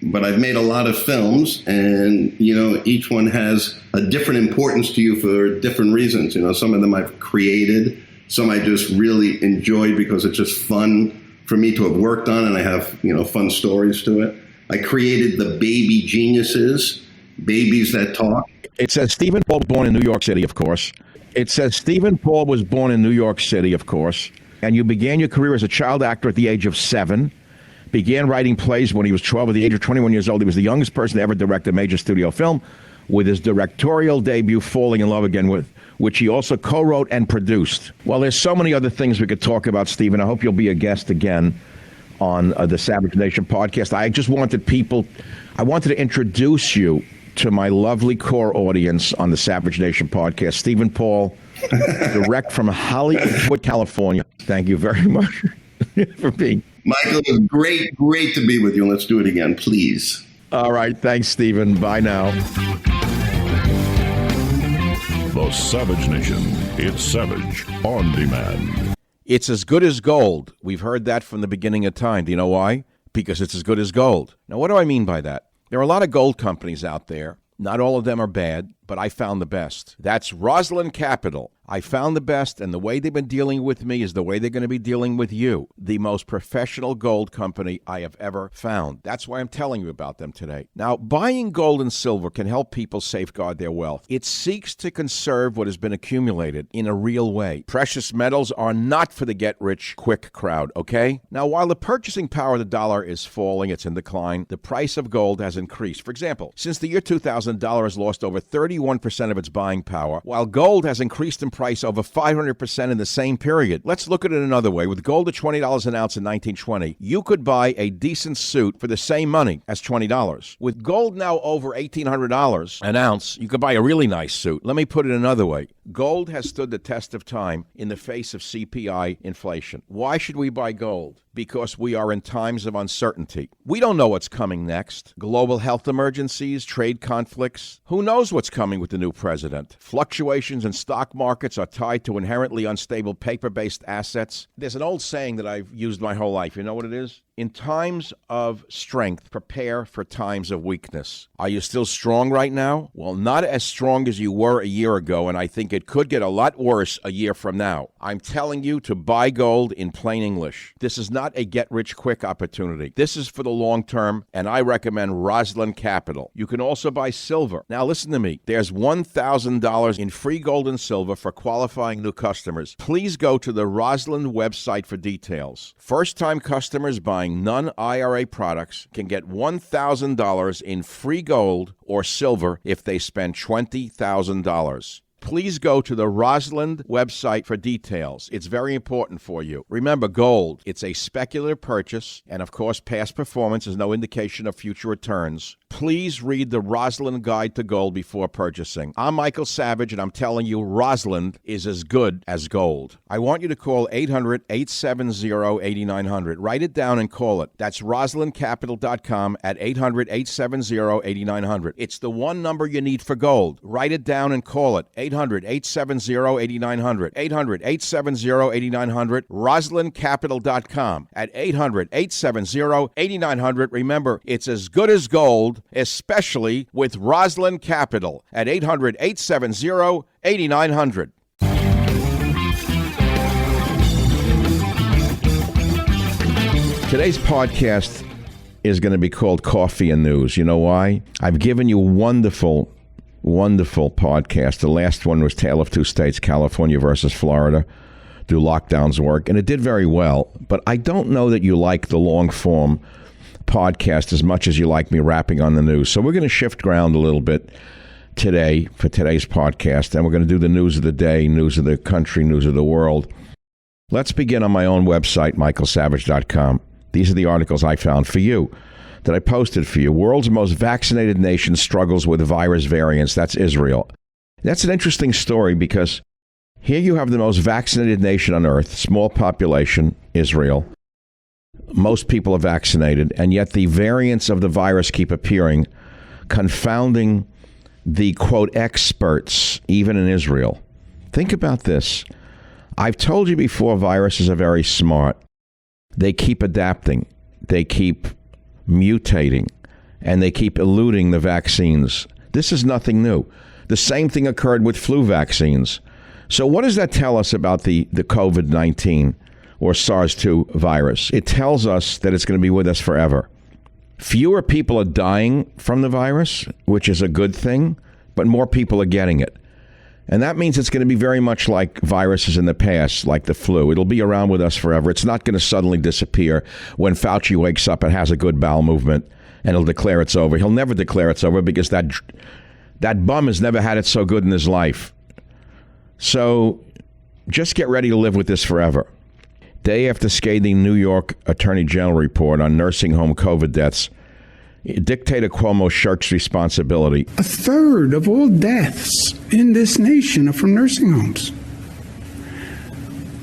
But I've made a lot of films, and, each one has a different importance to you for different reasons. Some of them I've created, some I just really enjoyed because it's just fun for me to have worked on, and I have, fun stories to it. I created the Baby Geniuses, Babies That Talk. It says Stephen Paul was born in New York City, of course. And you began your career as a child actor at the age of 7. Began writing plays when he was 12. At the age of 21 years old, he was the youngest person to ever direct a major studio film, with his directorial debut, Falling in Love Again, with which he also co-wrote and produced. Well, there's so many other things we could talk about, Stephen. I hope you'll be a guest again on the Savage Nation podcast. I wanted to introduce you to my lovely core audience on the Savage Nation podcast. Stephen Paul, direct from Hollywood, California. Thank you very much for being. Michael, it was great to be with you. Let's do it again, please. All right. Thanks, Stephen. Bye now. The Savage Nation. It's Savage on demand. It's as good as gold. We've heard that from the beginning of time. Do you know why? Because it's as good as gold. Now, what do I mean by that? There are a lot of gold companies out there. Not all of them are bad, but I found the best. That's Rosalind Capital. I found the best, and the way they've been dealing with me is the way they're going to be dealing with you. The most professional gold company I have ever found. That's why I'm telling you about them today. Now, buying gold and silver can help people safeguard their wealth. It seeks to conserve what has been accumulated in a real way. Precious metals are not for the get-rich-quick crowd, okay? Now, while the purchasing power of the dollar is falling, it's in decline, the price of gold has increased. For example, since the year 2000, dollar has lost over 31% of its buying power, while gold has increased in price over 500% in the same period. Let's look at it another way. With gold at $20 an ounce in 1920, you could buy a decent suit for the same money as $20. With gold now over $1,800 an ounce, you could buy a really nice suit. Let me put it another way. Gold has stood the test of time in the face of CPI inflation. Why should we buy gold? Because we are in times of uncertainty. We don't know what's coming next. Global health emergencies, trade conflicts. Who knows what's coming with the new president? Fluctuations in stock markets are tied to inherently unstable paper-based assets. There's an old saying that I've used my whole life. You know what it is? In times of strength, prepare for times of weakness. Are you still strong right now? Well, not as strong as you were a year ago, and I think it could get a lot worse a year from now. I'm telling you to buy gold in plain English. This is not a get-rich-quick opportunity. This is for the long term, and I recommend Rosalind Capital. You can also buy silver. Now, listen to me. There's $1,000 in free gold and silver for qualifying new customers. Please go to the Rosalind website for details. First-time customers buying non-IRA products can get $1,000 in free gold or silver if they spend $20,000. Please go to the Rosalind website for details. It's very important for you. Remember, gold, it's a speculative purchase, and of course, past performance is no indication of future returns. Please read the Rosalind Guide to Gold before purchasing. I'm Michael Savage, and I'm telling you, Rosalind is as good as gold. I want you to call 800-870-8900. Write it down and call it. That's RosalindCapital.com at 800-870-8900. It's the one number you need for gold. Write it down and call it. 800-870-8900. 800-870-8900. RosalindCapital.com at 800-870-8900. Remember, it's as good as gold, especially with Rosalind Capital at 800-870-8900. Today's podcast is going to be called Coffee and News. You know why? I've given you wonderful podcast. The last one was Tale of Two States, California versus Florida. Do lockdowns work? And it did very well. But I don't know that you like the long form podcast as much as you like me rapping on the news. So we're going to shift ground a little bit today for today's podcast. And we're going to do the news of the day, news of the country, news of the world. Let's begin on my own website, michaelsavage.com. These are the articles I found for you, that I posted for you. World's most vaccinated nation struggles with virus variants. That's Israel. That's an interesting story because Here you have the most vaccinated nation on earth, small population, Israel. Most people are vaccinated, and yet the variants of the virus keep appearing, confounding the, quote, experts, even in Israel. Think about this. I've told you before, viruses are very smart. They keep adapting. They keep mutating. And they keep eluding the vaccines. This is nothing new. The same thing occurred with flu vaccines. So what does that tell us about the COVID-19 or SARS-2 virus? It tells us that it's going to be with us forever. Fewer people are dying from the virus, which is a good thing, but more people are getting it. And that means it's going to be very much like viruses in the past, like the flu. It'll be around with us forever. It's not going to suddenly disappear when Fauci wakes up and has a good bowel movement and he'll declare it's over. He'll never declare it's over because that bum has never had it so good in his life. So just get ready to live with this forever. Day after scathing New York Attorney General report on nursing home COVID deaths, Dictator Cuomo shirks responsibility. A third of all deaths in this nation are from nursing homes.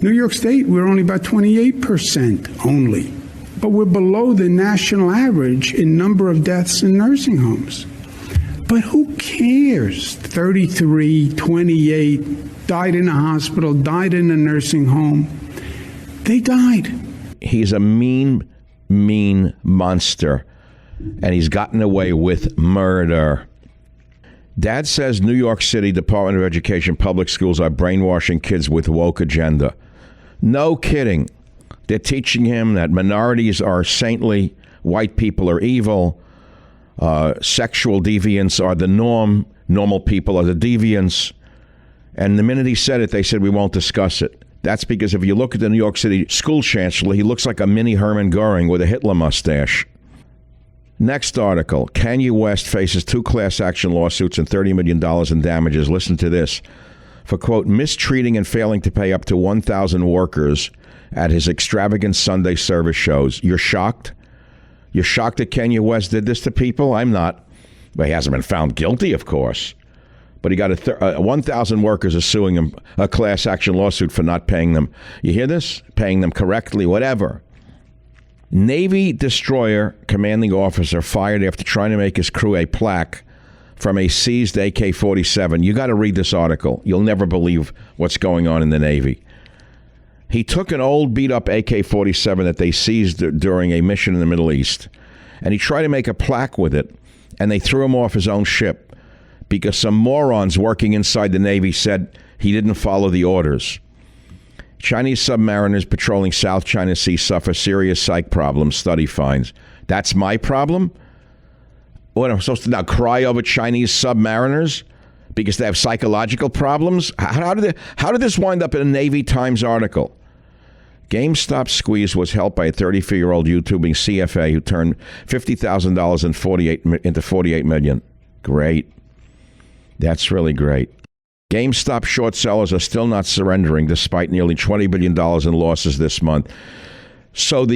New York State, we're only about 28% only, but we're below the national average in number of deaths in nursing homes. But who cares? 33, 28, died in a hospital, died in a nursing home. They died. He's a mean monster. And he's gotten away with murder. Dad says New York City Department of Education public schools are brainwashing kids with woke agenda. No kidding. They're teaching him that minorities are saintly, white people are evil, sexual deviants are the norm, normal people are the deviants. And the minute he said it, they said, we won't discuss it. That's because if you look at the New York City school chancellor, he looks like a mini Hermann Goering with a Hitler mustache. Next article, Kanye West faces 2 class action lawsuits and $30 million in damages. Listen to this. For, quote, mistreating and failing to pay up to 1,000 workers at his extravagant Sunday service shows. You're shocked? You're shocked that Kanye West did this to people? I'm not. But he hasn't been found guilty, of course. But he got 1,000 workers are suing him, a class action lawsuit for not paying them. You hear this? Paying them correctly, whatever. Navy destroyer commanding officer fired after trying to make his crew a plaque from a seized AK-47. You got to read this article. You'll never believe what's going on in the Navy. He took an old beat-up AK-47 that they seized during a mission in the Middle East, and he tried to make a plaque with it, and they threw him off his own ship because some morons working inside the Navy said he didn't follow the orders. Chinese submariners patrolling South China Sea suffer serious psych problems, study finds. That's my problem? What, I'm supposed to now cry over Chinese submariners because they have psychological problems? How did this wind up in a Navy Times article? GameStop squeeze was helped by a 34-year-old YouTubing CFA who turned $50,000 into $48 million. Great. That's really great. GameStop short sellers are still not surrendering despite nearly $20 billion in losses this month. So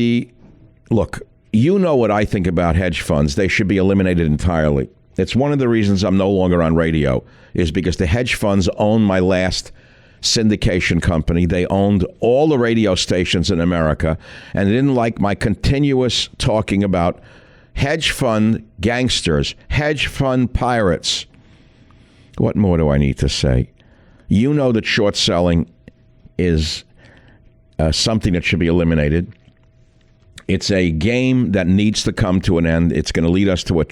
look, you know what I think about hedge funds. They should be eliminated entirely. It's one of the reasons I'm no longer on radio, is because the hedge funds own my last syndication company. They owned all the radio stations in America, and they didn't like my continuous talking about hedge fund gangsters, hedge fund pirates. What more do I need to say? You know that short selling is something that should be eliminated. It's a game that needs to come to an end. It's going to lead us to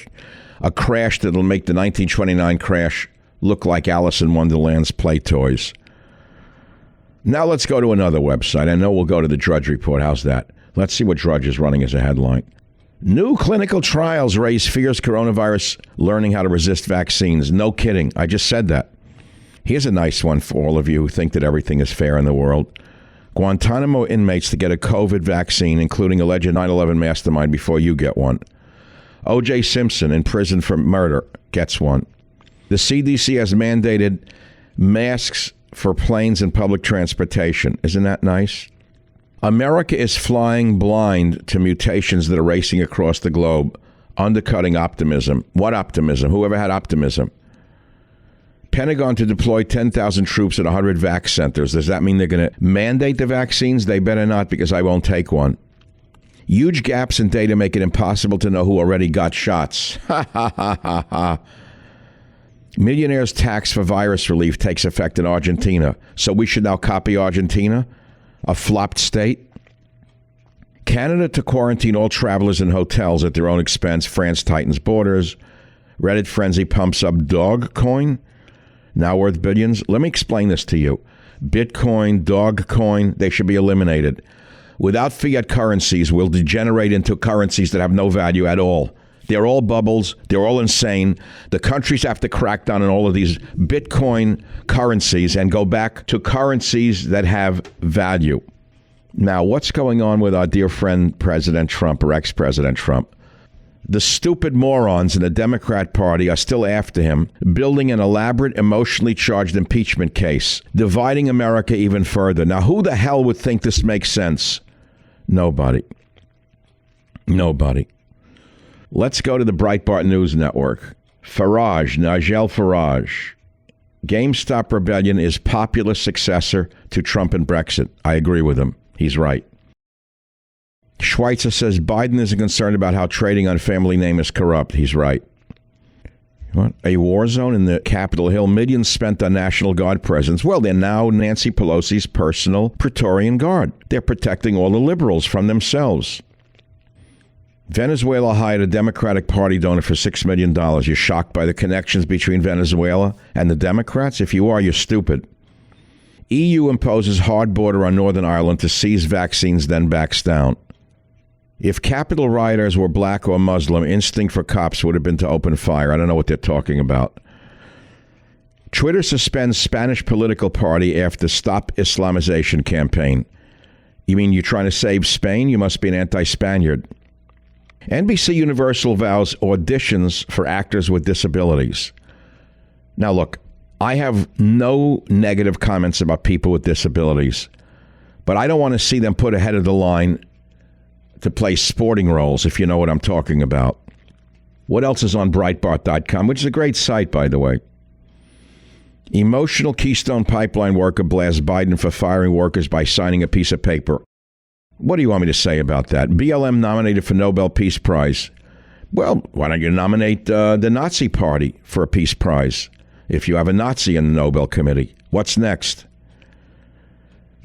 a crash that will make the 1929 crash look like Alice in Wonderland's play toys. Now let's go to another website. I know we'll go to the Drudge Report. How's that? Let's see what Drudge is running as a headline. New clinical trials raise fears coronavirus learning how to resist vaccines. No kidding. I just said that. Here's a nice one for all of you who think that everything is fair in the world. Guantanamo inmates to get a COVID vaccine, including alleged 9/11 mastermind, before you get one. O.J. Simpson in prison for murder gets one. The CDC has mandated masks for planes and public transportation. Isn't that nice? America is flying blind to mutations that are racing across the globe, undercutting optimism. What optimism? Whoever had optimism? Pentagon to deploy 10,000 troops at 100 vax centers. Does that mean they're going to mandate the vaccines? They better not, because I won't take one. Huge gaps in data make it impossible to know who already got shots. Ha ha ha ha ha. Millionaires' tax for virus relief takes effect in Argentina. So we should now copy Argentina, a flopped state? Canada to quarantine all travelers in hotels at their own expense. France tightens borders. Reddit frenzy pumps up Dogecoin, now worth billions. Let me explain this to you. Bitcoin, Dogecoin, they should be eliminated. Without fiat currencies, we'll degenerate into currencies that have no value at all. They're all bubbles. They're all insane. The countries have to crack down on all of these Bitcoin currencies and go back to currencies that have value. Now, what's going on with our dear friend President Trump, or ex-President Trump? The stupid morons in the Democrat Party are still after him, building an elaborate, emotionally charged impeachment case, dividing America even further. Now, who the hell would think this makes sense? Nobody. Nobody. Let's go to the Breitbart News Network. Farage, Nigel Farage. GameStop rebellion is populist successor to Trump and Brexit. I agree with him. He's right. Schweitzer says Biden isn't concerned about how trading on family name is corrupt. He's right. What? A war zone in the Capitol Hill, millions spent on National Guard presence. Well, they're now Nancy Pelosi's personal Praetorian Guard. They're protecting all the liberals from themselves. Venezuela hired a Democratic Party donor for $6 million. You're shocked by the connections between Venezuela and the Democrats? If you are, you're stupid. EU imposes hard border on Northern Ireland to seize vaccines, then backs down. If Capitol rioters were black or Muslim, instinct for cops would have been to open fire. I don't know what they're talking about. Twitter suspends Spanish political party after Stop Islamization campaign. You mean you're trying to save Spain? You must be an anti-Spaniard. NBC Universal vows auditions for actors with disabilities. Now, look, I have no negative comments about people with disabilities, but I don't want to see them put ahead of the line to play sporting roles, if you know what I'm talking about. What else is on Breitbart.com, which is a great site, by the way? Emotional Keystone Pipeline worker blasts Biden for firing workers by signing a piece of paper. What do you want me to say about that? BLM nominated for Nobel Peace Prize. Well, why don't you nominate the Nazi Party for a Peace Prize if you have a Nazi in the Nobel Committee? What's next?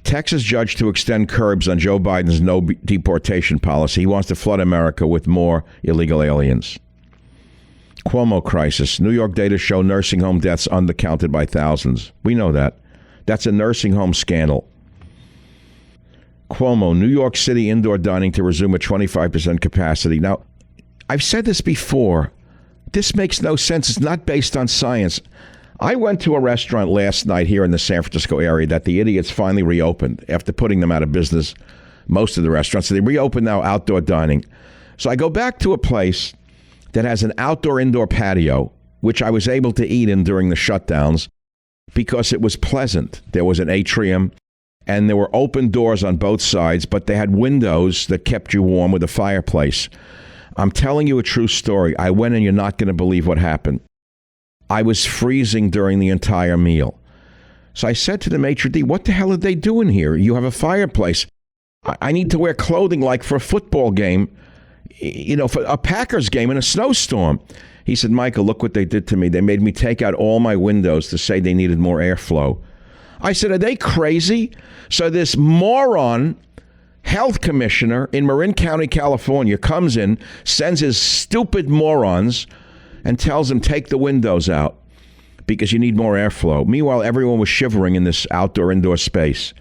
Texas judge to extend curbs on Joe Biden's no deportation policy. He wants to flood America with more illegal aliens. Cuomo crisis. New York data show nursing home deaths undercounted by thousands. We know that. That's a nursing home scandal. Cuomo, New York City indoor dining to resume at 25% capacity. Now, I've said this before. This makes no sense. It's not based on science. I went to a restaurant last night here in the San Francisco area that the idiots finally reopened after putting them out of business, most of the restaurants. So they reopened now outdoor dining. So I go back to a place that has an outdoor-indoor patio, which I was able to eat in during the shutdowns because it was pleasant. There was an atrium, and there were open doors on both sides, but they had windows that kept you warm with a fireplace. I'm telling you a true story. I went and you're not going to believe what happened. I was freezing during the entire meal. So I said to the maitre d', what the hell are they doing here? You have a fireplace. I need to wear clothing like for a football game, you know, for a Packers game in a snowstorm. He said, Michael, look what they did to me. They made me take out all my windows to say they needed more airflow. I said, are they crazy? So this moron health commissioner in Marin County, California, comes in, sends his stupid morons and tells them, take the windows out because you need more airflow. Meanwhile, everyone was shivering in this outdoor-indoor space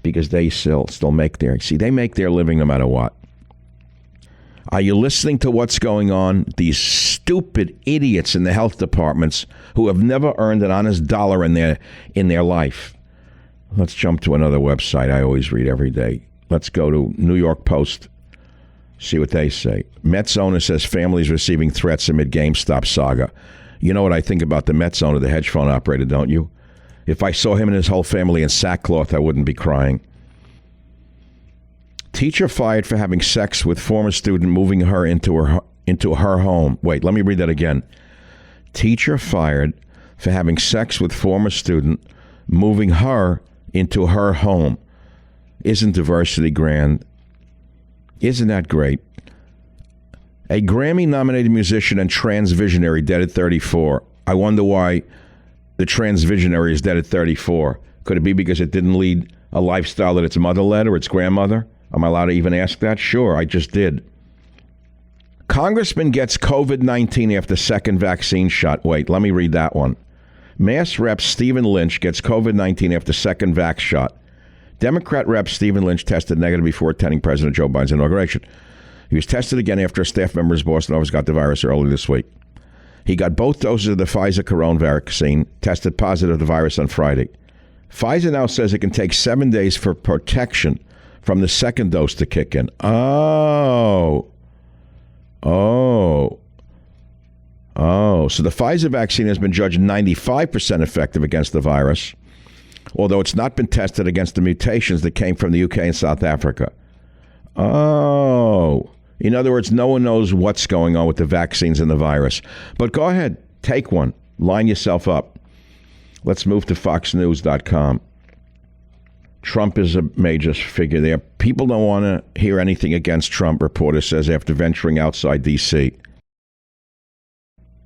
because they still make their... See, they make their living no matter what. Are you listening to what's going on? These stupid idiots in the health departments who have never earned an honest dollar in their life. Let's jump to another website I always read every day. Let's go to New York Post. See what they say. Mets owner says families receiving threats amid GameStop saga. You know what I think about the Mets owner, the hedge fund operator, don't you? If I saw him and his whole family in sackcloth, I wouldn't be crying. Teacher fired for having sex with former student, moving her into her home. Wait, let me read that again. Teacher fired for having sex with former student, moving her into her home. Isn't diversity grand? Isn't that great? A Grammy-nominated musician and trans visionary dead at 34. I wonder why the trans visionary is dead at 34. Could it be because it didn't lead a lifestyle that its mother led or its grandmother? Am I allowed to even ask that? Sure, I just did. Congressman gets COVID-19 after second vaccine shot. Wait, let me read that one. Mass Rep Stephen Lynch gets COVID-19 after second vax shot. Democrat Rep Stephen Lynch tested negative before attending President Joe Biden's inauguration. He was tested again after a staff member in Boston office got the virus early this week. He got both doses of the Pfizer Corona vaccine, tested positive of the virus on Friday. Pfizer now says it can take 7 days for protection from the second dose to kick in. Oh, so the Pfizer vaccine has been judged 95% effective against the virus, although it's not been tested against the mutations that came from the UK and South Africa. Oh, in other words, no one knows what's going on with the vaccines and the virus. But go ahead, take one, line yourself up. Let's move to FoxNews.com. Trump is a major figure there. People don't want to hear anything against Trump, reporter says after venturing outside D.C.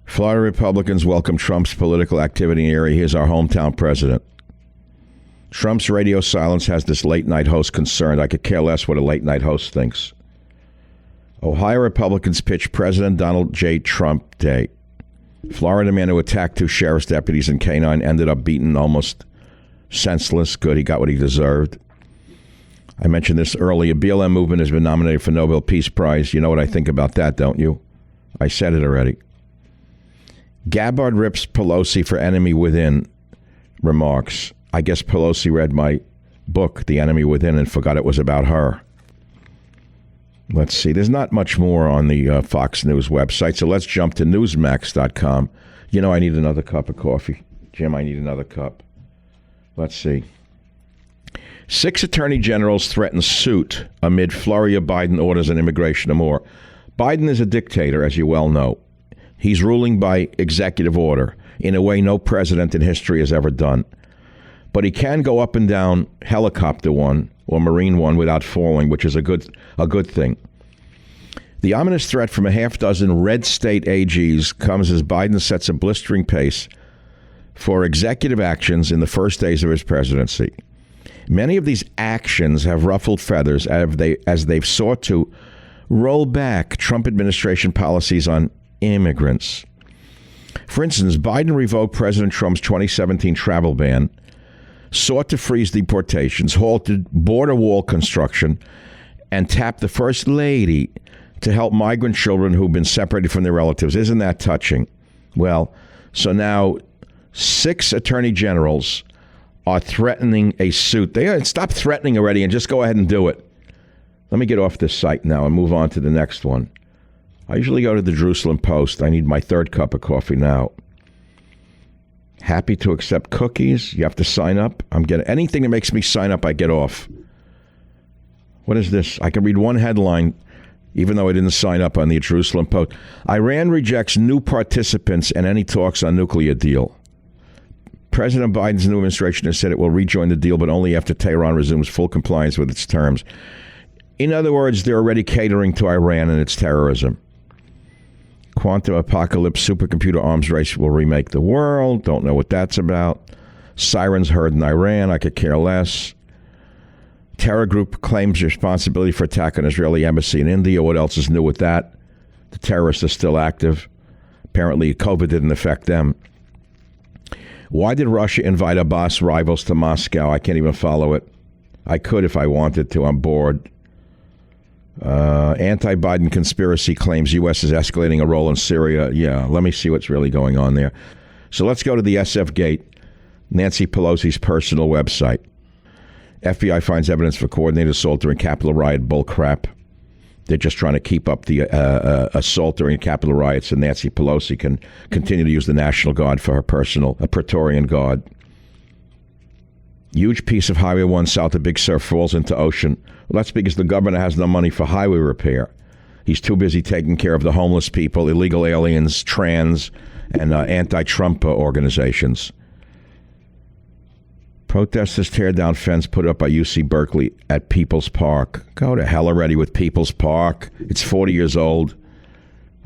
Florida Republicans welcome Trump's political activity in the area. Here's our hometown president. Trump's radio silence has this late-night host concerned. I could care less what a late-night host thinks. Ohio Republicans pitch President Donald J. Trump Day. Florida man who attacked two sheriff's deputies in K-9 ended up beaten almost senseless. Good, he got what he deserved. I mentioned this earlier. BLM movement has been nominated for Nobel Peace Prize. You know what I think about that, don't you? I said it already. Gabbard rips Pelosi for Enemy Within remarks. I guess Pelosi read my book, The Enemy Within, and forgot it was about her. Let's see. There's not much more on the Fox News website, so let's jump to Newsmax.com. You know, I need another cup of coffee. Jim, I need another cup. Let's see. 6 attorney generals threaten suit amid flurry of Biden orders on immigration and more. Biden is a dictator, as you well know. He's ruling by executive order in a way no president in history has ever done. But he can go up and down helicopter one or Marine one without falling, which is a good thing. The ominous threat from a half dozen red state AGs comes as Biden sets a blistering pace for executive actions in the first days of his presidency. Many of these actions have ruffled feathers as they've sought to roll back Trump administration policies on immigrants. For instance, Biden revoked President Trump's 2017 travel ban, sought to freeze deportations, halted border wall construction, and tapped the First Lady to help migrant children who've been separated from their relatives. Isn't that touching? Well, so now 6 attorney generals are threatening a suit. Stop threatening already and just go ahead and do it. Let me get off this site now and move on to the next one. I usually go to the Jerusalem Post. I need my 3rd cup of coffee now. Happy to accept cookies. You have to sign up. I'm getting anything that makes me sign up, I get off. What is this? I can read one headline, even though I didn't sign up on the Jerusalem Post. Iran rejects new participants in any talks on nuclear deal. President Biden's new administration has said it will rejoin the deal, but only after Tehran resumes full compliance with its terms. In other words, they're already catering to Iran and its terrorism. Quantum apocalypse, supercomputer arms race will remake the world. Don't know what that's about. Sirens heard in Iran. I could care less. Terror group claims responsibility for attack on Israeli embassy in India. What else is new with that? The terrorists are still active. Apparently, COVID didn't affect them. Why did Russia invite Abbas rivals to Moscow? I can't even follow it. I could if I wanted to. I'm bored. Anti-Biden conspiracy claims U.S. is escalating a role in Syria. Yeah, let me see what's really going on there. So let's go to the SF Gate, Nancy Pelosi's personal website. FBI finds evidence for coordinated assault during Capitol riot. Bull crap. They're just trying to keep up the assault during Capitol riots, and Nancy Pelosi can continue to use the National Guard for her personal Praetorian Guard. Huge piece of Highway 1 south of Big Sur falls into ocean. Well, that's because the governor has no money for highway repair. He's too busy taking care of the homeless people, illegal aliens, trans, and anti-Trump organizations. Protesters tear down fence put up by UC Berkeley at People's Park. Go to hell already with People's Park. It's 40 years old.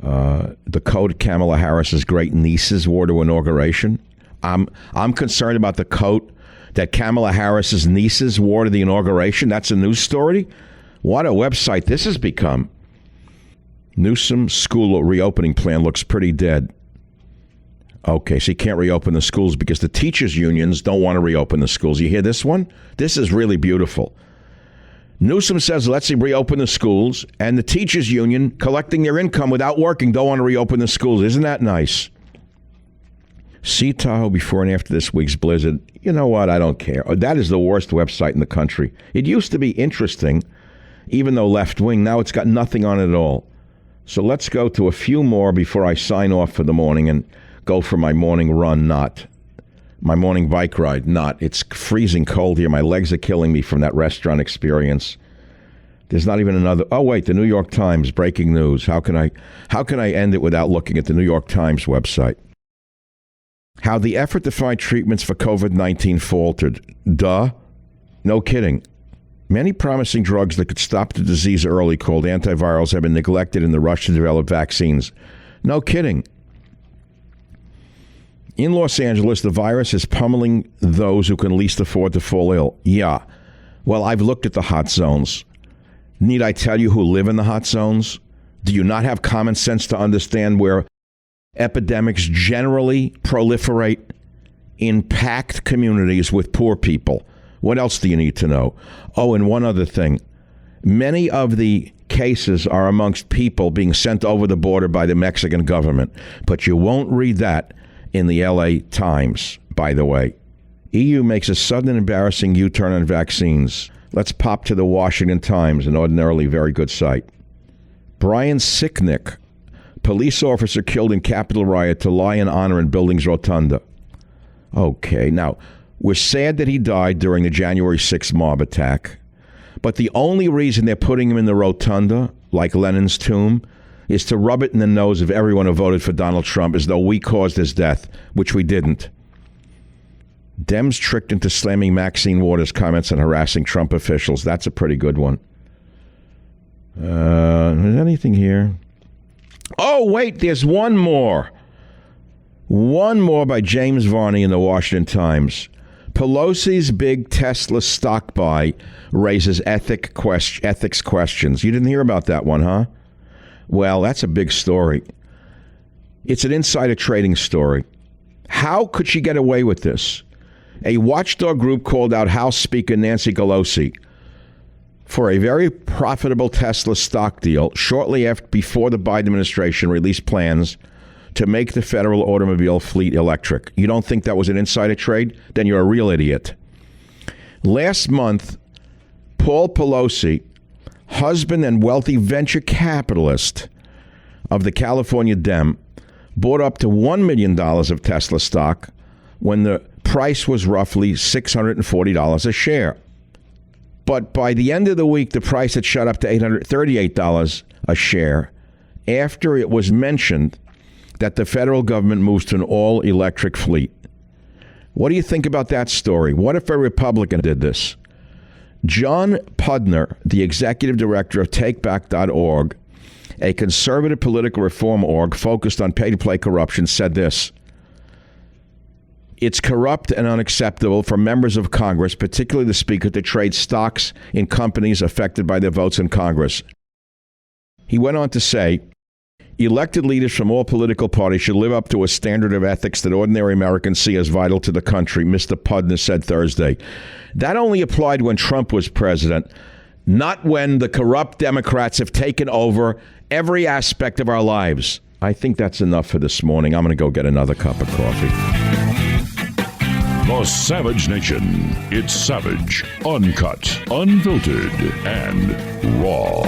The coat Kamala Harris's great nieces wore to inauguration. I'm concerned about the coat that Kamala Harris's nieces wore to the inauguration. That's a news story. What a website this has become. Newsom school reopening plan looks pretty dead. Okay, so you can't reopen the schools because the teachers' unions don't want to reopen the schools. You hear this one? This is really beautiful. Newsom says, let's reopen the schools, and the teachers' union, collecting their income without working, don't want to reopen the schools. Isn't that nice? See Tahoe before and after this week's blizzard. You know what? I don't care. That is the worst website in the country. It used to be interesting, even though left-wing. Now it's got nothing on it at all. So let's go to a few more before I sign off for the morning and go for my morning run, not my morning bike ride, not. It's freezing cold here. My legs are killing me from that restaurant experience. There's not even another. Oh, wait, the New York Times, breaking news. How can I end it without looking at the New York Times website? How the effort to find treatments for COVID-19 faltered. Duh. No kidding. Many promising drugs that could stop the disease early, called antivirals, have been neglected in the rush to develop vaccines. No kidding. In Los Angeles, the virus is pummeling those who can least afford to fall ill. Yeah. Well, I've looked at the hot zones. Need I tell you who live in the hot zones? Do you not have common sense to understand where epidemics generally proliferate? In packed communities with poor people. What else do you need to know? Oh, and one other thing. Many of the cases are amongst people being sent over the border by the Mexican government. But you won't read that in the LA Times, by the way. EU makes a sudden and embarrassing U-turn on vaccines. Let's pop to the Washington Times, an ordinarily very good site. Brian Sicknick, police officer killed in Capitol riot to lie in honor in building's rotunda. Okay, now, we're sad that he died during the January 6th mob attack, but the only reason they're putting him in the rotunda, like Lenin's tomb, is to rub it in the nose of everyone who voted for Donald Trump as though we caused his death, which we didn't. Dems tricked into slamming Maxine Waters' comments on harassing Trump officials. That's a pretty good one. Is anything here? Oh, wait, there's one more. One more by James Varney in the Washington Times. Pelosi's big Tesla stock buy raises ethics questions. You didn't hear about that one, huh? Well, that's a big story. It's an insider trading story. How could she get away with this? A watchdog group called out House Speaker Nancy Pelosi for a very profitable Tesla stock deal shortly before the Biden administration released plans to make the federal automobile fleet electric. You don't think that was an insider trade? Then you're a real idiot. Last month, Paul Pelosi, husband and wealthy venture capitalist of the California Dem, bought up to $1 million of Tesla stock when the price was roughly $640 a share. But by the end of the week, the price had shot up to $838 a share after it was mentioned that the federal government moves to an all-electric fleet. What do you think about that story? What if a Republican did this? John Pudner, the executive director of TakeBack.org, a conservative political reform org focused on pay-to-play corruption, said this: "It's corrupt and unacceptable for members of Congress, particularly the Speaker, to trade stocks in companies affected by their votes in Congress." He went on to say, "Elected leaders from all political parties should live up to a standard of ethics that ordinary Americans see as vital to the country," Mr. Pudner said Thursday. That only applied when Trump was president, not when the corrupt Democrats have taken over every aspect of our lives. I think that's enough for this morning. I'm going to go get another cup of coffee. The Savage Nation. It's savage, uncut, unfiltered, and raw.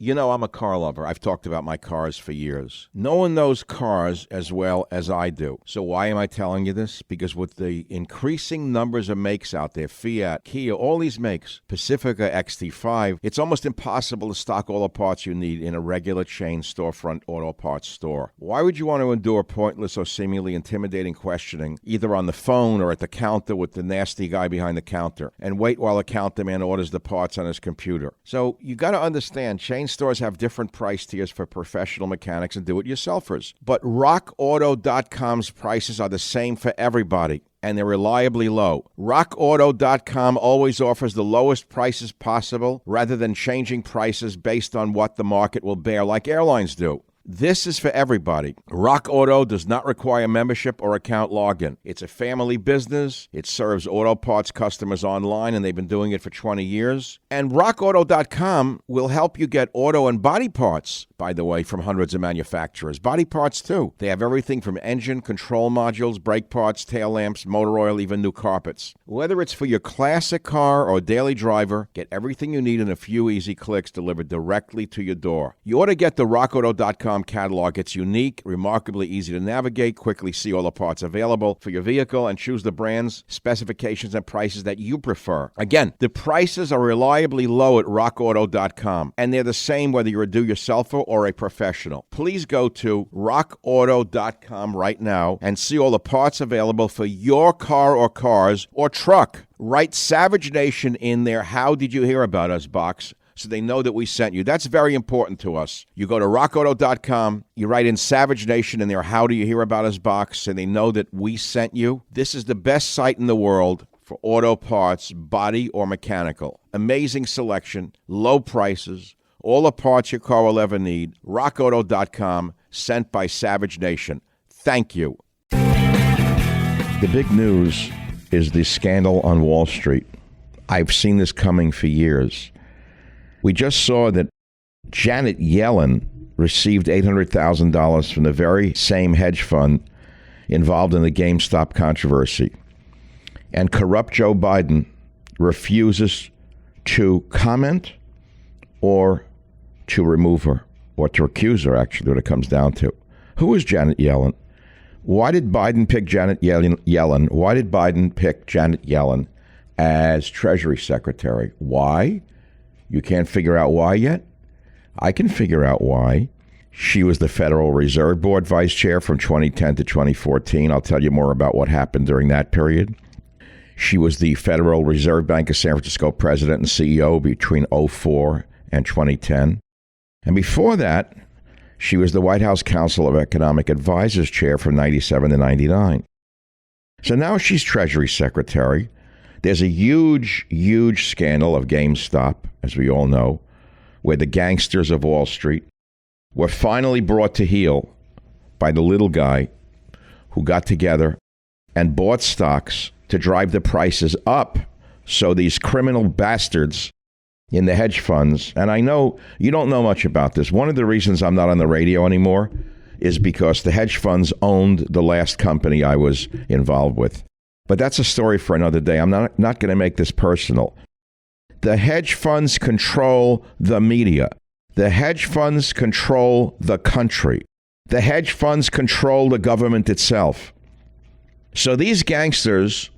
You know I'm a car lover. I've talked about my cars for years. No one knows cars as well as I do. So why am I telling you this? Because with the increasing numbers of makes out there, Fiat, Kia, all these makes, Pacifica, XT5, it's almost impossible to stock all the parts you need in a regular chain storefront auto parts store. Why would you want to endure pointless or seemingly intimidating questioning, either on the phone or at the counter with the nasty guy behind the counter, and wait while the counter man orders the parts on his computer? So you got to understand, chain stores have different price tiers for professional mechanics and do-it-yourselfers. But RockAuto.com's prices are the same for everybody, and they're reliably low. RockAuto.com always offers the lowest prices possible rather than changing prices based on what the market will bear like airlines do. This is for everybody. Rock Auto does not require membership or account login. It's a family business. It serves auto parts customers online, and they've been doing it for 20 years. And RockAuto.com will help you get auto and body parts, by the way, from hundreds of manufacturers. Body parts, too. They have everything from engine, control modules, brake parts, tail lamps, motor oil, even new carpets. Whether it's for your classic car or daily driver, get everything you need in a few easy clicks delivered directly to your door. You ought to get the RockAuto.com catalog. It's unique, remarkably easy to navigate, quickly see all the parts available for your vehicle, and choose the brands, specifications, and prices that you prefer. Again, the prices are reliably low at RockAuto.com, and they're the same whether you're a do-yourselfer or a professional. Please go to RockAuto.com right now and see all the parts available for your car or cars or truck. Write Savage Nation in their How Did You Hear About Us box, so they know that we sent you. That's very important to us. You go to rockauto.com, you write in Savage Nation in their How Do You Hear About Us box, so they know that we sent you. This is the best site in the world for auto parts, body or mechanical. Amazing selection, low prices, all the parts your car will ever need. rockauto.com, sent by Savage Nation. Thank you. The big news is the scandal on Wall Street. I've seen this coming for years. We just saw that Janet Yellen received $800,000 from the very same hedge fund involved in the GameStop controversy. And corrupt Joe Biden refuses to comment or to remove her, or to accuse her, actually, what it comes down to. Who is Janet Yellen? Why did Biden pick Janet Yellen? Why did Biden pick Janet Yellen as Treasury Secretary? Why? You can't figure out why yet? I can figure out why. She was the Federal Reserve Board Vice Chair from 2010 to 2014. I'll tell you more about what happened during that period. She was the Federal Reserve Bank of San Francisco President and CEO between 2004 and 2010. And before that, she was the White House Council of Economic Advisors Chair from 97 to 99. So now she's Treasury Secretary. There's a huge, huge scandal of GameStop, as we all know, where the gangsters of Wall Street were finally brought to heel by the little guy who got together and bought stocks to drive the prices up so these criminal bastards in the hedge funds, and I know you don't know much about this. One of the reasons I'm not on the radio anymore is because the hedge funds owned the last company I was involved with. But that's a story for another day. I'm not going to make this personal. The hedge funds control the media. The hedge funds control the country. The hedge funds control the government itself. So these gangsters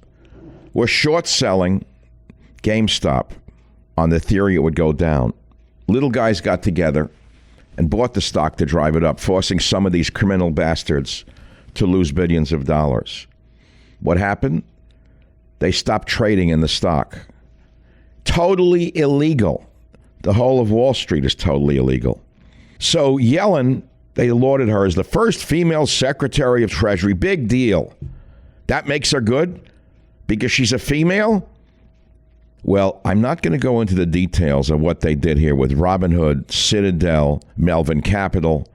were short-selling GameStop on the theory it would go down. Little guys got together and bought the stock to drive it up, forcing some of these criminal bastards to lose billions of dollars. What happened? They stopped trading in the stock. Totally illegal. The whole of Wall Street is totally illegal. So Yellen, they lauded her as the first female Secretary of Treasury. Big deal. That makes her good because she's a female? Well, I'm not going to go into the details of what they did here with Robinhood, Citadel, Melvin Capital.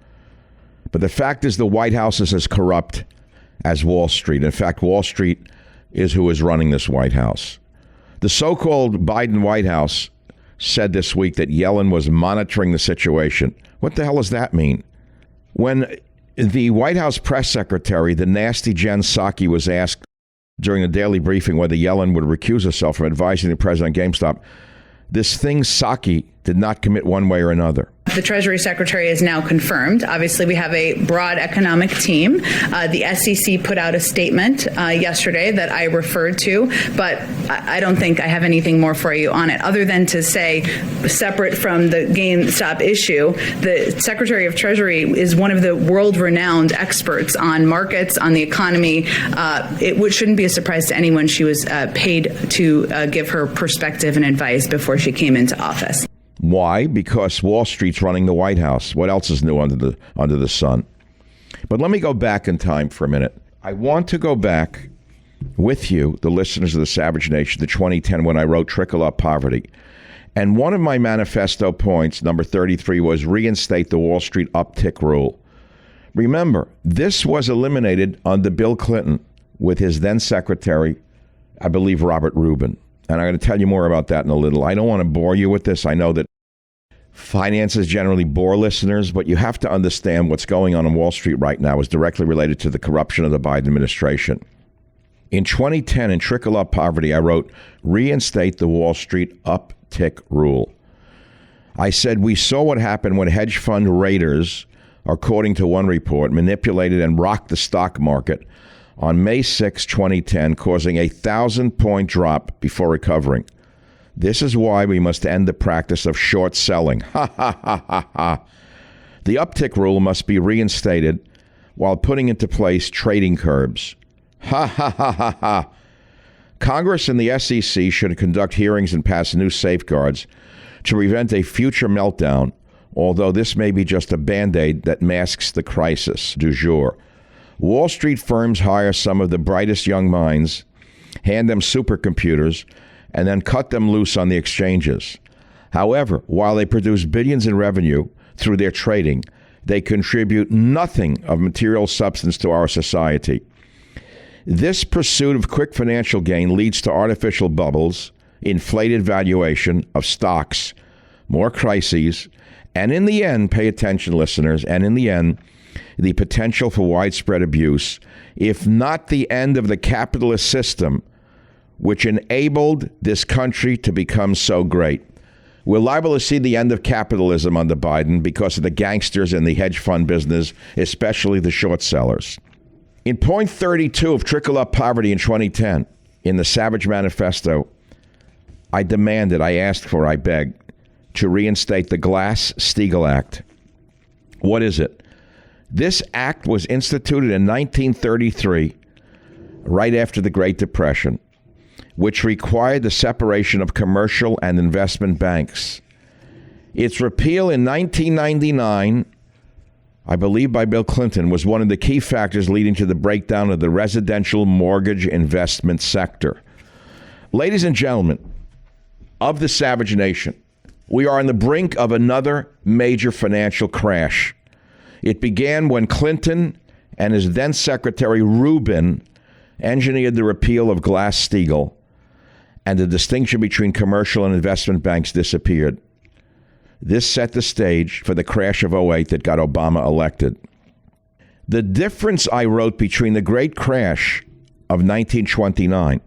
But the fact is the White House is as corrupt as Wall Street. In fact, Wall Street is who is running this White House. The so-called Biden White House said this week that Yellen was monitoring the situation. What the hell does that mean? When the White House press secretary, the nasty Jen Psaki, was asked during a daily briefing whether Yellen would recuse herself from advising the president on GameStop, this thing Psaki did not commit one way or another. The Treasury Secretary is now confirmed. Obviously, we have a broad economic team. The SEC put out a statement yesterday that I referred to, but I don't think I have anything more for you on it, other than to say, separate from the GameStop issue, the Secretary of Treasury is one of the world-renowned experts on markets, on the economy. It shouldn't be a surprise to anyone she was paid to give her perspective and advice before she came into office. Why? Because Wall Street's running the White House. What else is new under the sun? But let me go back in time for a minute. I want to go back with you, the listeners of the Savage Nation, to 2010 when I wrote Trickle Up Poverty. And one of my manifesto points, number 33, was reinstate the Wall Street uptick rule. Remember, this was eliminated under Bill Clinton with his then secretary, I believe, Robert Rubin. And I'm going to tell you more about that in a little. I don't want to bore you with this. I know that finances generally bore listeners, but you have to understand what's going on Wall Street right now is directly related to the corruption of the Biden administration. In 2010, in Trickle Up Poverty, I wrote, reinstate the Wall Street uptick rule. I said, we saw what happened when hedge fund raiders, according to one report, manipulated and rocked the stock market on May 6, 2010, causing a 1,000-point drop before recovering. This is why we must end the practice of short selling. Ha, ha, ha, ha, ha. The uptick rule must be reinstated while putting into place trading curbs. Ha, ha, ha, ha, ha. Congress and the SEC should conduct hearings and pass new safeguards to prevent a future meltdown, although this may be just a Band-Aid that masks the crisis du jour. Wall Street firms hire some of the brightest young minds, hand them supercomputers, and then cut them loose on the exchanges. However, while they produce billions in revenue through their trading, they contribute nothing of material substance to our society. This pursuit of quick financial gain leads to artificial bubbles, inflated valuation of stocks, more crises, and in the end, pay attention, listeners, and in the end, the potential for widespread abuse, if not the end of the capitalist system, which enabled this country to become so great. We're liable to see the end of capitalism under Biden because of the gangsters in the hedge fund business, especially the short sellers. In point 32 of Trickle Up Poverty in 2010, in the Savage Manifesto, I asked for, I begged, to reinstate the Glass-Steagall Act. What is it? This act was instituted in 1933, right after the Great Depression, which required the separation of commercial and investment banks. Its repeal in 1999, I believe by Bill Clinton, was one of the key factors leading to the breakdown of the residential mortgage investment sector. Ladies and gentlemen of the Savage Nation, we are on the brink of another major financial crash. It began when Clinton and his then Secretary Rubin engineered the repeal of Glass-Steagall, and the distinction between commercial and investment banks disappeared. This set the stage for the crash of 2008 that got Obama elected. The difference, I wrote, between the great crash of 1929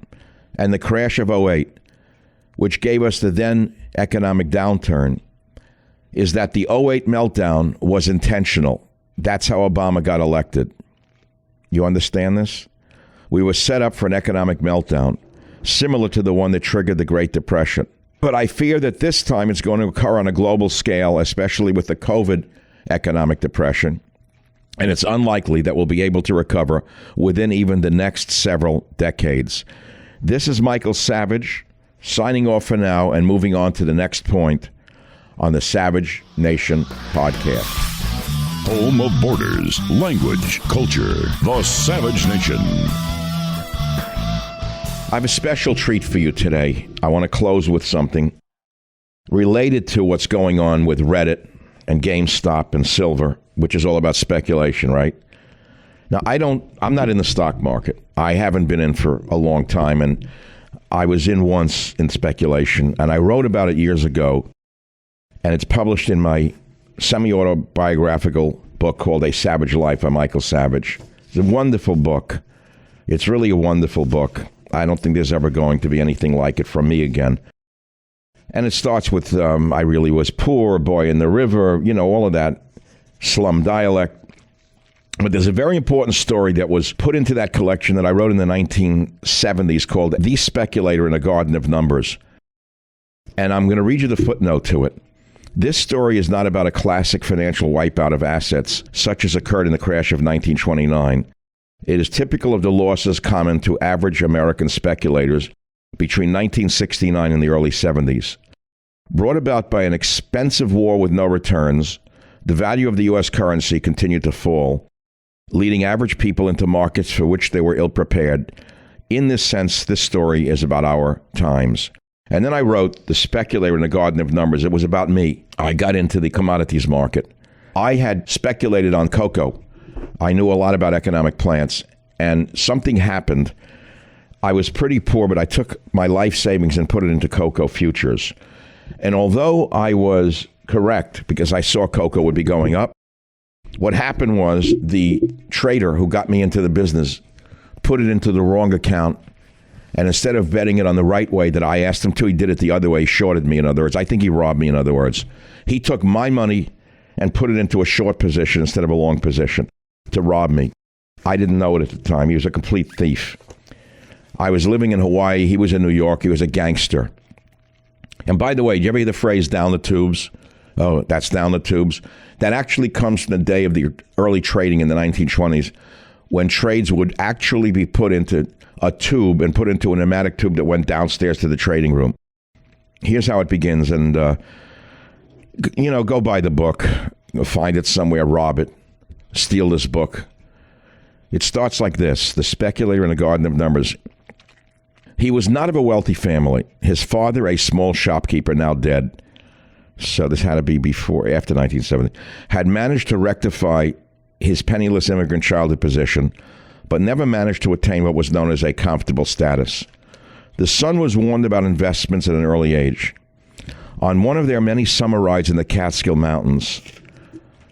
and the crash of 2008, which gave us the then economic downturn, is that the 2008 meltdown was intentional. That's how Obama got elected. You understand this? We were set up for an economic meltdown, similar to the one that triggered the Great Depression. But I fear that this time it's going to occur on a global scale, especially with the COVID economic depression. And it's unlikely that we'll be able to recover within even the next several decades. This is Michael Savage, signing off for now and moving on to the next point on the Savage Nation podcast. Home of borders, language, culture, the Savage Nation. I have a special treat for you today. I want to close with something related to what's going on with Reddit and GameStop and silver, which is all about speculation, right? Now, I'm not in the stock market. I haven't been in for a long time, and I was in once in speculation, and I wrote about it years ago, and it's published in my semi-autobiographical book called A Savage Life by Michael Savage. It's a wonderful book. It's really a wonderful book. I don't think there's ever going to be anything like it from me again. And it starts with, I really was poor, boy in the river, all of that slum dialect. But there's a very important story that was put into that collection that I wrote in the 1970s called The Speculator in a Garden of Numbers. And I'm going to read you the footnote to it. This story is not about a classic financial wipeout of assets, such as occurred in the crash of 1929. It is typical of the losses common to average American speculators between 1969 and the early 70s. Brought about by an expensive war with no returns, the value of the U.S. currency continued to fall, leading average people into markets for which they were ill-prepared. In this sense, this story is about our times. And then I wrote The Speculator in the Garden of Numbers. It was about me. I got into the commodities market. I had speculated on cocoa. I knew a lot about economic plants, and something happened. I was pretty poor, but I took my life savings and put it into cocoa futures. And although I was correct, because I saw cocoa would be going up, what happened was the trader who got me into the business put it into the wrong account. And instead of betting it on the right way that I asked him to, he did it the other way. He shorted me, in other words. I think he robbed me, in other words. He took my money and put it into a short position instead of a long position to rob me. I didn't know it at the time. He was a complete thief. I was living in Hawaii. He was in New York. He was a gangster. And by the way, did you ever hear the phrase down the tubes? Oh, that's down the tubes. That actually comes from the day of the early trading in the 1920s, when trades would actually be put into a tube and put into a pneumatic tube that went downstairs to the trading room. Here's how it begins. And, go buy the book, find it somewhere, rob it, steal this book. It starts like this: The Speculator in the Garden of Numbers. He was not of a wealthy family. His father, a small shopkeeper, now dead, so this had to be after 1970, had managed to rectify his penniless immigrant childhood position, but never managed to attain what was known as a comfortable status. The son was warned about investments at an early age. On one of their many summer rides in the Catskill Mountains,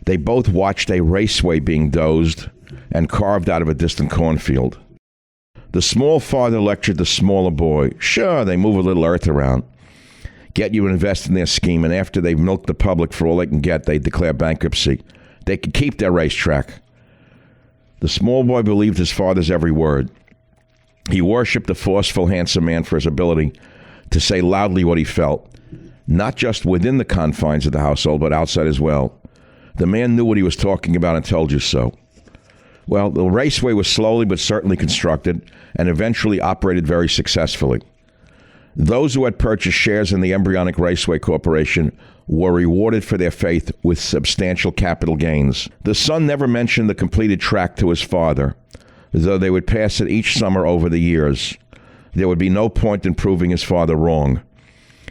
they both watched a raceway being dozed and carved out of a distant cornfield. The small father lectured the smaller boy. Sure, they move a little earth around, get you to invest in their scheme, and after they've milked the public for all they can get, they declare bankruptcy. They can keep their racetrack. The small boy believed his father's every word. He worshipped the forceful, handsome man for his ability to say loudly what he felt, not just within the confines of the household, but outside as well. The man knew what he was talking about and told you so. Well, the raceway was slowly but certainly constructed and eventually operated very successfully. Those who had purchased shares in the embryonic Raceway Corporation were rewarded for their faith with substantial capital gains. The son never mentioned the completed track to his father, though they would pass it each summer over the years. There would be no point in proving his father wrong.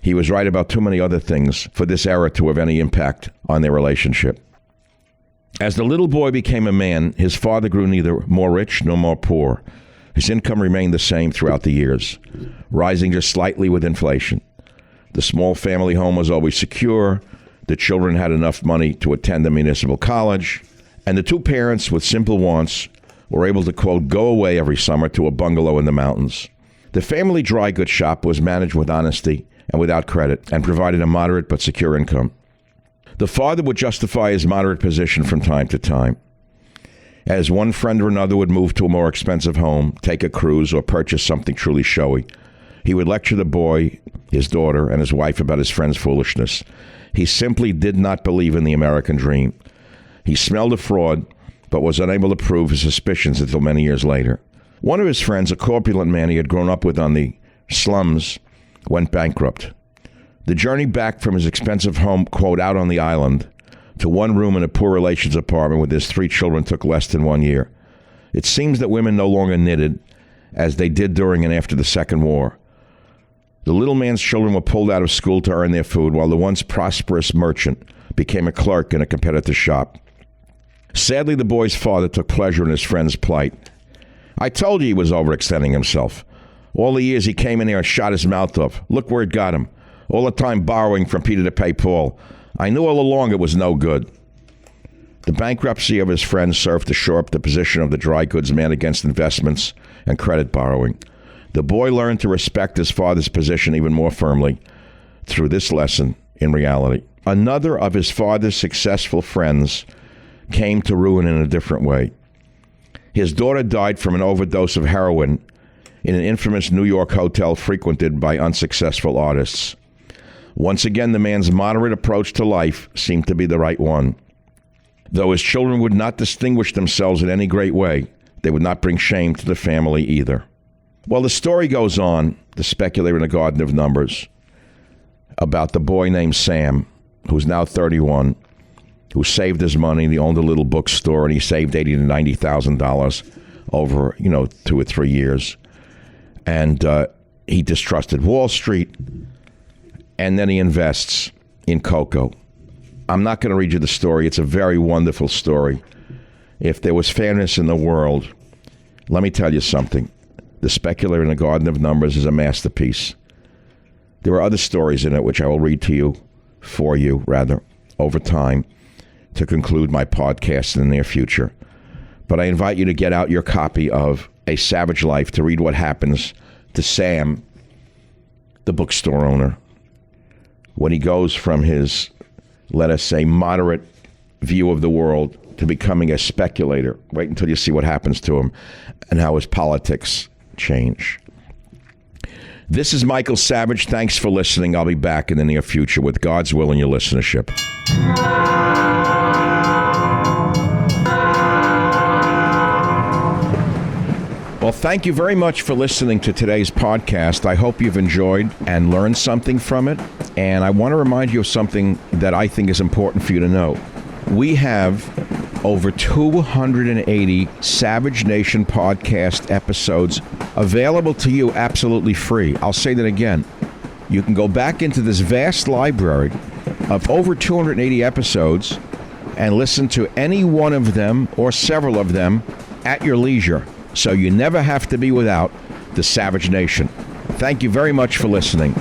He was right about too many other things for this error to have any impact on their relationship. As the little boy became a man, his father grew neither more rich nor more poor. His income remained the same throughout the years, rising just slightly with inflation. The small family home was always secure. The children had enough money to attend a municipal college. And the two parents with simple wants were able to, quote, go away every summer to a bungalow in the mountains. The family dry goods shop was managed with honesty and without credit and provided a moderate but secure income. The father would justify his moderate position from time to time. As one friend or another would move to a more expensive home, take a cruise, or purchase something truly showy, he would lecture the boy, his daughter, and his wife about his friend's foolishness. He simply did not believe in the American dream. He smelled a fraud, but was unable to prove his suspicions until many years later. One of his friends, a corpulent man he had grown up with on the slums, went bankrupt. The journey back from his expensive home, quote, out on the island, to one room in a poor relations apartment with his 3 children took less than 1 year. It seems that women no longer knitted as they did during and after the Second War. The little man's children were pulled out of school to earn their food, while the once prosperous merchant became a clerk in a competitor's shop. Sadly, the boy's father took pleasure in his friend's plight. I told you he was overextending himself. All the years he came in here and shot his mouth off. Look where it got him. All the time borrowing from Peter to pay Paul. I knew all along it was no good. The bankruptcy of his friend served to shore up the position of the dry goods man against investments and credit borrowing. The boy learned to respect his father's position even more firmly. through this lesson in reality. Another of his father's successful friends came to ruin in a different way. His daughter died from an overdose of heroin in an infamous New York hotel frequented by unsuccessful artists. Once again, the man's moderate approach to life seemed to be the right one. Though his children would not distinguish themselves in any great way, they would not bring shame to the family either. Well, the story goes on, The Speculator in the Garden of Numbers, about the boy named Sam, who's now 31, who saved his money. He owned a little bookstore, and he saved $80,000 to $90,000 over, 2 or 3 years. And he distrusted Wall Street, and then he invests in cocoa. I'm not going to read you the story. It's a very wonderful story. If there was fairness in the world, let me tell you something. The Speculator in the Garden of Numbers is a masterpiece. There are other stories in it which I will read to you, over time, to conclude my podcast in the near future. But I invite you to get out your copy of A Savage Life to read what happens to Sam, the bookstore owner, when he goes from his, let us say, moderate view of the world to becoming a speculator. Wait until you see what happens to him and how his politics change. This is Michael Savage. Thanks for listening. I'll be back in the near future with God's will and your listenership. Well, thank you very much for listening to today's podcast. I hope you've enjoyed and learned something from it. And I want to remind you of something that I think is important for you to know. We have over 280 Savage Nation podcast episodes available to you absolutely free. I'll say that again. You can go back into this vast library of over 280 episodes and listen to any one of them or several of them at your leisure. So you never have to be without the Savage Nation. Thank you very much for listening.